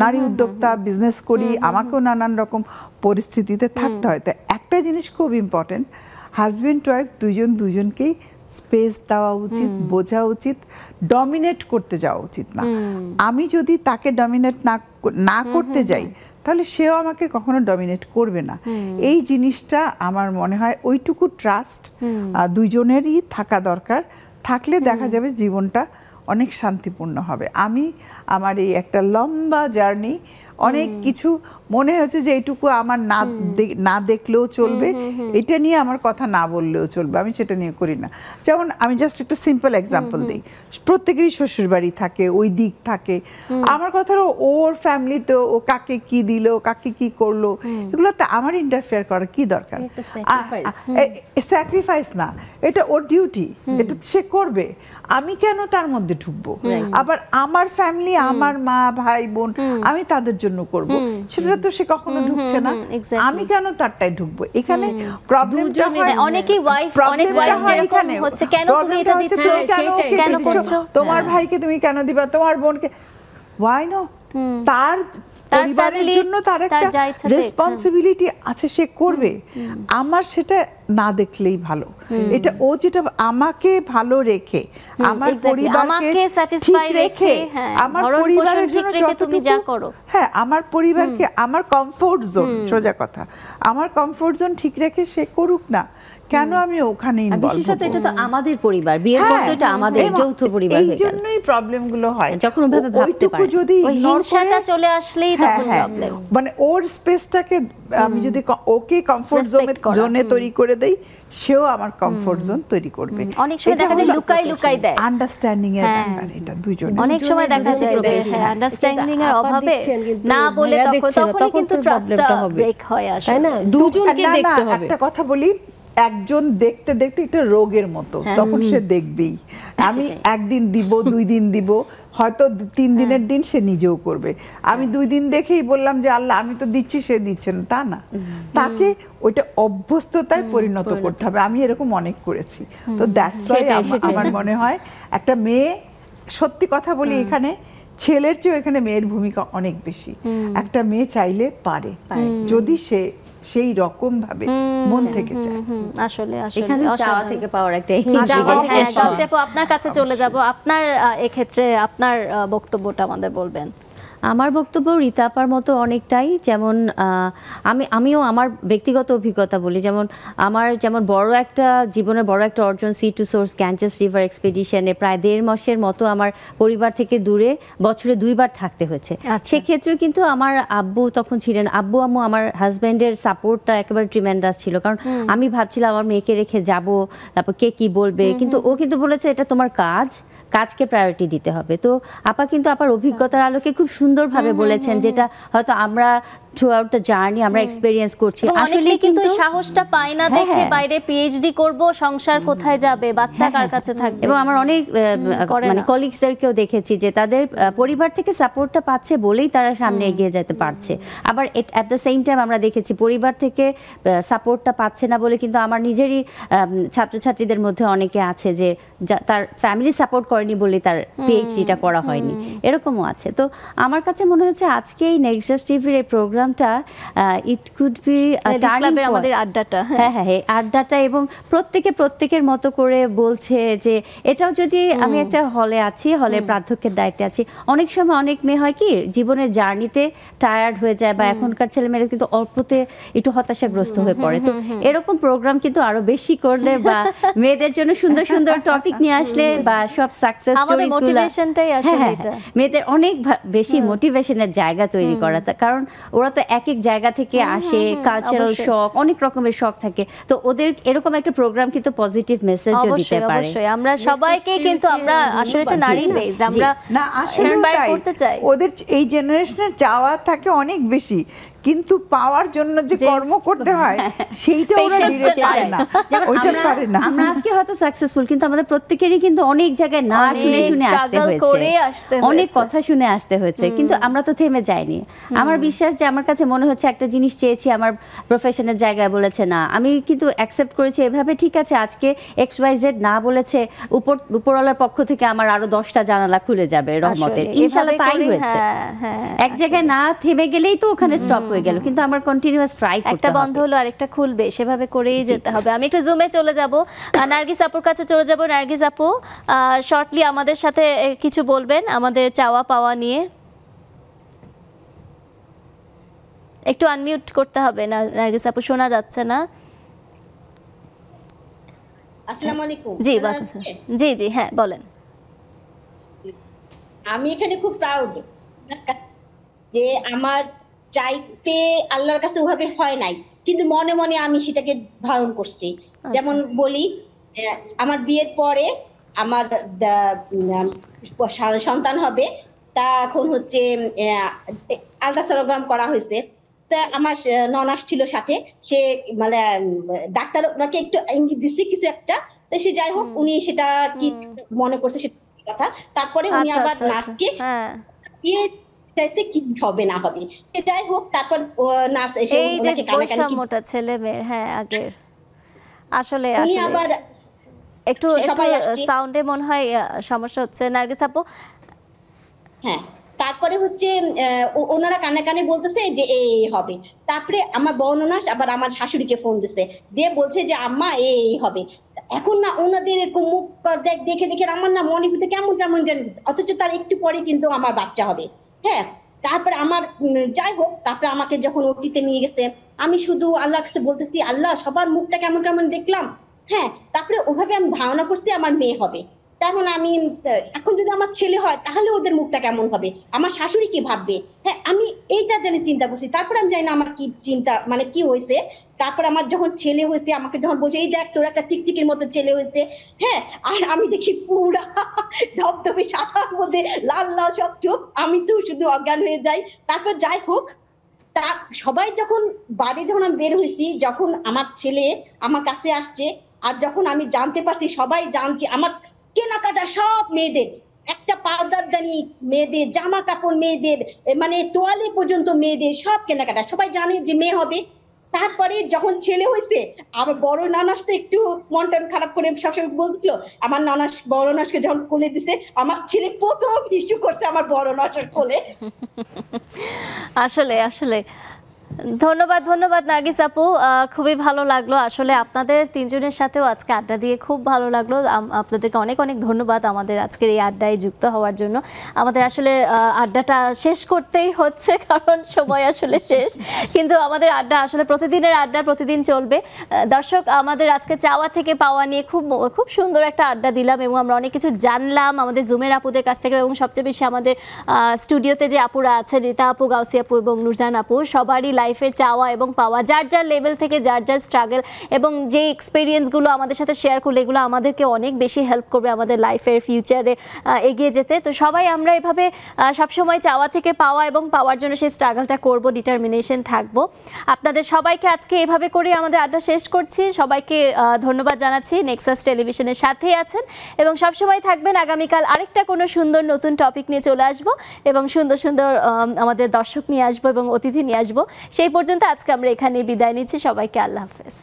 নারী উদ্যোক্তা, বিজনেস করি, আমাকেও নানান রকম পরিস্থিতিতে থাকতে হয়। তো একটা জিনিস খুব ইম্পর্টেন্ট, হাজব্যান্ড ওয়াইফ দুজনকেই স্পেস দেওয়া উচিত, বোঝা উচিত, ডমিনেট করতে যাওয়া উচিত না। আমি যদি তাকে ডমিনেট না করতে যাই, তাহলে সেও আমাকে কখনো ডমিনেট করবে না। এই জিনিসটা আমার মনে হয় ওইটুকু ট্রাস্ট দুইজনেরই থাকা দরকার, থাকলে দেখা যাবে জীবনটা অনেক শান্তিপূর্ণ হবে। আমি আমার এই একটা লম্বা জার্নি, অনেক কিছু মনে হয়েছে যে এইটুকু আমার না দেখলেও চলবে, এটা নিয়ে আমার কথা না বললেও চলবে, আমি সেটা নিয়ে করি না। যেমন আমি জাস্ট একটা সিম্পল এক্সাম্পল দিই, প্রত্যেকেরই শ্বশুরবাড়ি থাকে, ওই দিক থাকে, আমার কথা হলো ওর ফ্যামিলিতে ও কাকে কি দিল, কাকে কি করলো, এগুলোতে আমার ইন্টারফেয়ার করার কি দরকার? স্যাক্রিফাইস না, এটা ওর ডিউটি, এটা সে করবে, আমি কেন তার মধ্যে ঢুকবো? আবার আমার ফ্যামিলি, আমার মা ভাই বোন, আমি তাদের জন্য করব, সেটা তো সে কখনো ঢুকছে না, আমি কেন তারটাই ঢুকবো? এখানে প্রবলেমটা হয়, অনেকেই ওয়াইফ যেরকম হচ্ছে, কেন তুমি এটা দিচ্ছ, কেন করছো, তোমার ভাইকে তুমি কেন দিবা, তোমার বোনকে, why no? তার পরিবারের জন্য তার একটা রেসপন্সিবিলিটি আছে, সে করবে। আমার সেটা না দেখলেই ভালো। এটা ও যেটা আমাকে ভালো রেখে, আমার পরিবারকে ঠিক রেখে, আমার পরিবারের জন্য তুমি যা করো, হ্যাঁ, আমার পরিবারকে, আমার কমফোর্ট জোন, সোজা কথা, আমার কমফোর্ট জোন ঠিক রেখে সে করুক না, কেন আমি ওখানে ইনভলভ হব? বিশেষত এটা তো আমাদের পরিবার, বিয়ের পর তো এটা আমাদের যৌথ পরিবার হয়ে গেল, এইজন্যই প্রবলেমগুলো হয়। যখন ওভাবে ভাবতে পারে, যদি হিংসাটা চলে আসলেই তখন প্রবলেম। মানে ওর স্পেসটাকে আমি যদি ওকে কমফোর্ট জোনে তৈরি করে দেই, সেও আমার কমফোর্ট জোন তৈরি করবে। অনেক সময় দেখা যায় লুকাই দেয়, আন্ডারস্ট্যান্ডিং এর ব্যাপার, এটা দুইজনে অনেক সময় দেখা যায় যে আন্ডারস্ট্যান্ডিং এর অভাবে না বলে তখনই কিন্তু ট্রাস্টটা ব্রেক হয় আসলে। না, দুজনকে দেখতে হবে। একটা কথা বলি, একজন দেখতে দেখতে একটা রোগের মতো, তখন সে দেখবেই। আমি একদিন দিব, 2 দিন দিব, হয়তো 3 দিনের দিন সে নিজেও করবে। আমি 2 দিন দেখেই বললাম যে আল্লাহ আমি তো দিচ্ছি, সে দিচ্ছে না, তা না, তাকে ওইটা অভ্যস্ততায় পরিণত করতে হবে। আমি এরকম অনেক করেছি। তো দ্যাটস ওয়াই আমার মনে হয় একটা মেয়ে, সত্যি কথা বলি, এখানে ছেলের চেয়ে এখানে মেয়ের ভূমিকা অনেক বেশি। একটা মেয়ে চাইলে পারে, যদি সে সেই রকম ভাবে মন থেকে চায়। আসলে এখানে চাওয়া থেকে পাওয়ার একটা আপনার কাছে চলে যাব, আপনার এক্ষেত্রে আপনার বক্তব্যটা আমাদের বলবেন। আমার বক্তব্য রীতা আপার মতো অনেকটাই, যেমন আমিও আমার ব্যক্তিগত অভিজ্ঞতা বলি। যেমন বড় একটা জীবনের বড় একটা অর্জন sea to source Ganges river এক্সপেডিশনে প্রায় 1.5 মাসের মতো আমার পরিবার থেকে দূরে বছরে 2 বার থাকতে হয়েছে। সেক্ষেত্রেও কিন্তু আমার আব্বু তখন ছিলেন, আব্বু আম্মু আমার হাজব্যান্ডের সাপোর্টটা একেবারে ট্রিমেন্ডাস ছিল। কারণ আমি ভাবছিলাম আমার মেয়েকে রেখে যাব, তারপর কে কি বলবে, কিন্তু ও কিন্তু বলেছে এটা তোমার কাজকে প্রায়োরিটি দিতে হবে। তো আপা কিন্তু আপার অভিজ্ঞতার আলোকে খুব সুন্দরভাবে বলেছেন, যেটা হয়তো আমরা থ্রু আউট দ্য জার্নি আমরা এক্সপেরিয়েন্স করছি। আসলে কিন্তু সাহসটা পায় না দেখে বাইরে পিএইচডি করব, সংসার কোথায় যাবে, বাচ্চা কার কাছে থাকবে। এবং আমার অনেক মানে কলিগসদেরকেও দেখেছি যে তাদের পরিবার থেকে সাপোর্টটা পাচ্ছে বলেই তারা সামনে এগিয়ে যেতে পারছে। আবার অ্যাট দ্য সেম টাইম আমরা দেখেছি পরিবার থেকে সাপোর্টটা পাচ্ছে না বলে কিন্তু আমার নিজেরই ছাত্রছাত্রীদের মধ্যে অনেকে আছে যে তার ফ্যামিলি সাপোর্ট করেনি বলে তার পিএইচডিটা করা হয়নি, এরকমও আছে। তো আমার কাছে মনে হচ্ছে আজকে এই নেক্সাস টিভির এই প্রোগ্রামটা ইট কুড বি আমাদের আড্ডাটা, হ্যাঁ আড্ডাটা, এবং প্রত্যেকের মতো করে বলছে যে এটাও যদি আমি একটা হলে আছি, হলের প্রাধ্যক্ষের দায়িত্বে আছি, অনেক সময় অনেক মেয়ে হয় কি জীবনের জার্নিতে টায়ার্ড হয়ে যায়, বা এখনকার ছেলেমেয়েরা কিন্তু অল্পতে একটু হতাশাগ্রস্ত হয়ে পড়ে। তো এরকম প্রোগ্রাম কিন্তু আরো বেশি করলে বা মেয়েদের জন্য সুন্দর সুন্দর টপিক নিয়ে আসলে বা সব সাকসেস স্টোরিজ মেয়েদের অনেক বেশি মোটিভেশনের জায়গা তৈরি করা, কারণ ওরা তো এক এক জায়গা থেকে আসে, কালচারাল শখ, অনেক রকমের শখ থাকে। তো ওদের এরকম একটা প্রোগ্রাম কিন্তু পজিটিভ মেসেজও দিতে পারে। অবশ্যই আমরা সবাইকে কিন্তু আমরা আসলে এটা নারী বেস, আমরা না আসলে করতে চাই। ওদের এই জেনারেশনের চাওয়া থাকে অনেক বেশি, কিন্তু পাওয়ার জন্য যে কর্ম করতে হয় সেইটা ওরা দিতে পারে না, ওইটা পারে না। আমরা আজকে হয়তো সাকসেসফুল, কিন্তু আমাদের প্রত্যেকেরই কিন্তু অনেক জায়গায় না শুনে আসতে হয়েছে, অনেক কথা শুনে আসতে হয়েছে, কিন্তু আমরা তো থেমে যাইনি। আমার বিশ্বাস যে আমার কাছে মনে হচ্ছে একটা জিনিস চেয়েছি আমার প্রফেশনের জায়গায়, বলেছে না, আমি কিন্তু অ্যাকসেপ্ট করেছি এভাবে, ঠিক আছে আজকে XYZ না বলেছে, উপরওয়ালার পক্ষ থেকে আমার আরো 10টা জানালা খুলে যাবে রহমতের, ইনশাআল্লাহ তাই হয়েছে। এক জায়গায় না থেমে গেলেই তো ওখানে স্টপ হয়ে গেল, কিন্তু আমার কন্টিনিউয়াস ট্রাই করতে হবে। একটা বন্ধ হলো আরেকটা খুলবে, সেভাবে করেই যেতে হবে। আমি একটু জুমে চলে যাব, নার্গিস আপুর কাছে চলে যাব। নার্গিস আপু শর্টলি আমাদের সাথে কিছু বলবেন আমাদের চাওয়া পাওয়া নিয়ে। একটু আনমিউট করতে হবে না নার্গিস আপু, শোনা যাচ্ছে না। আসসালামু আলাইকুম। জি জি জি হ্যাঁ বলেন। আমি এখানে খুব প্রাউড যে আমার চাইতে আল্লাহর কাছে ওভাবে হয় নাই, কিন্তু মনে মনে আমি সেটাকে ধারণ করছি। যেমন বলি, আমার বিয়ের পরে আমার সন্তান হবে, তা এখন হচ্ছে আল্ট্রাসোনোগ্রাম করা হয়েছে। তা আমার ননাস ছিল সাথে, সে মানে ডাক্তার ওনাকে একটু ইঙ্গিত দিচ্ছে কিছু একটা, তো সে যাই হোক উনি সেটা কি মনে করছে সেটা কথা। তারপরে উনি আবার নার্সকে বিয়ে চাইছে কি হবে না হবে, যাই হোক তারপর নার্স এসে ওনাকে কানাকানি ছেলে মেয়ের আগের আসলে আবার একটু সাউন্ডে মনে হয় সমস্যা হচ্ছে নার্গিস আপু। হ্যাঁ, তারপরে হচ্ছে ওনারা কানে কানে বলতেছে যে এই হবে। তারপরে আমার বড় ননাস আবার আমার শাশুড়িকে ফোন দিছে, দিয়ে বলছে যে আম্মা এই হবে। এখন না ওনাদের মুখ দেখে দেখে আমার না মনে ভিতরে কেমন কেমন, অথচ তার একটু পরে কিন্তু আমার বাচ্চা হবে। হ্যাঁ, তারপরে আমার যাই হোক, তারপরে আমাকে যখন ওটিতে নিয়ে গেছে, আমি শুধু আল্লাহর কাছে বলতেছি, আল্লাহ সবার মুখটা কেমন কেমন দেখলাম। হ্যাঁ, তারপরে ওভাবে আমি ধারণা করছি আমার মেয়ে হবে। তেমন আমি এখন যদি আমার ছেলে হয় তাহলে ওদের মুখটা কেমন হবে, আমার শাশুড়ি কি ভাববে। হ্যাঁ, আমি এইটা জানি চিন্তা করছি। তারপরে আমি জানি না আমার কি চিন্তা মানে কি হয়েছে। তারপর আমার যখন ছেলে হয়েছে, আমাকে যখন বলছে এই দেখ তোর একটা টিকটিকির মতো ছেলে হয়েছে। হ্যাঁ, আর আমি দেখি পুরা ধবধবে সাদার মধ্যে লাল লাল সব চোখ, আমি তো শুধু অজ্ঞান হয়ে যাই। তারপর যাই হোক, তা সবাই যখন বাড়ি যখন আমি বের হয়েছি, যখন আমার ছেলে আমার কাছে আসছে, আর যখন আমি জানতে পারছি সবাই জানছে আমার কেনাকাটা সব মেয়েদের, একটা পাউডারদানি মেয়েদের, জামা কাপড় মেয়েদের, মানে তোয়ালে পর্যন্ত মেয়েদের সব কেনাকাটা, সবাই জানে যে মেয়ে হবে। তারপরে যখন ছেলে হয়েছে, আমার বড় নানাস তো একটু মন টন খারাপ করে সবসময় বলছিল, আমার নানাস বড় নাসকে যখন কোলে দিছে, আমার ছেলে প্রথম ইস্যু করছে আমার বড় নাসের কোলে। আসলে আসলে ধন্যবাদ ধন্যবাদ নার্গিস আপু, খুবই ভালো লাগলো আসলে আপনাদের তিনজনের সাথেও আজকে আড্ডা দিয়ে খুব ভালো লাগলো। আপনাদেরকে অনেক অনেক ধন্যবাদ আমাদের আজকের এই আড্ডায় যুক্ত হওয়ার জন্য। আমাদের আসলে আড্ডাটা শেষ করতেই হচ্ছে কারণ সময় আসলে শেষ, কিন্তু আমাদের আড্ডা আসলে প্রতিদিনের আড্ডা প্রতিদিন চলবে। দর্শক, আমাদের আজকে চাওয়া থেকে পাওয়া নিয়ে খুব সুন্দর একটা আড্ডা দিলাম এবং আমরা অনেক কিছু জানলাম আমাদের জুমের আপুদের কাছ থেকে, এবং সবচেয়ে বেশি আমাদের স্টুডিওতে যে আপুরা আছে, রীতা আপু, গাউসিয়া আপু এবং নুরজান আপু, সবারই লাইফের চাওয়া এবং পাওয়া যার যার লেভেল থেকে যার যার স্ট্রাগল এবং যে এক্সপিরিয়েন্সগুলো আমাদের সাথে শেয়ার করলে এগুলো আমাদেরকে অনেক বেশি হেল্প করবে আমাদের লাইফের ফিউচারে এগিয়ে যেতে। তো সবাই আমরা এভাবে সবসময় চাওয়া থেকে পাওয়া এবং পাওয়ার জন্য সেই স্ট্রাগলটা করব, ডিটারমিনেশন থাকবো। আপনাদের সবাইকে আজকে এভাবে করে আমাদের আড্ডা শেষ করছি। সবাইকে ধন্যবাদ জানাচ্ছি। নেক্সাস টেলিভিশনের সাথেই আছেন এবং সবসময় থাকবেন। আগামীকাল আরেকটা কোনো সুন্দর নতুন টপিক নিয়ে চলে আসবো এবং সুন্দর সুন্দর আমাদের দর্শক নিয়ে আসবো এবং অতিথি নিয়ে আসবো। সেই পর্যন্ত আজকে আমরা এখানে বিদায় নিচ্ছি। সবাইকে আল্লাহ হাফেজ।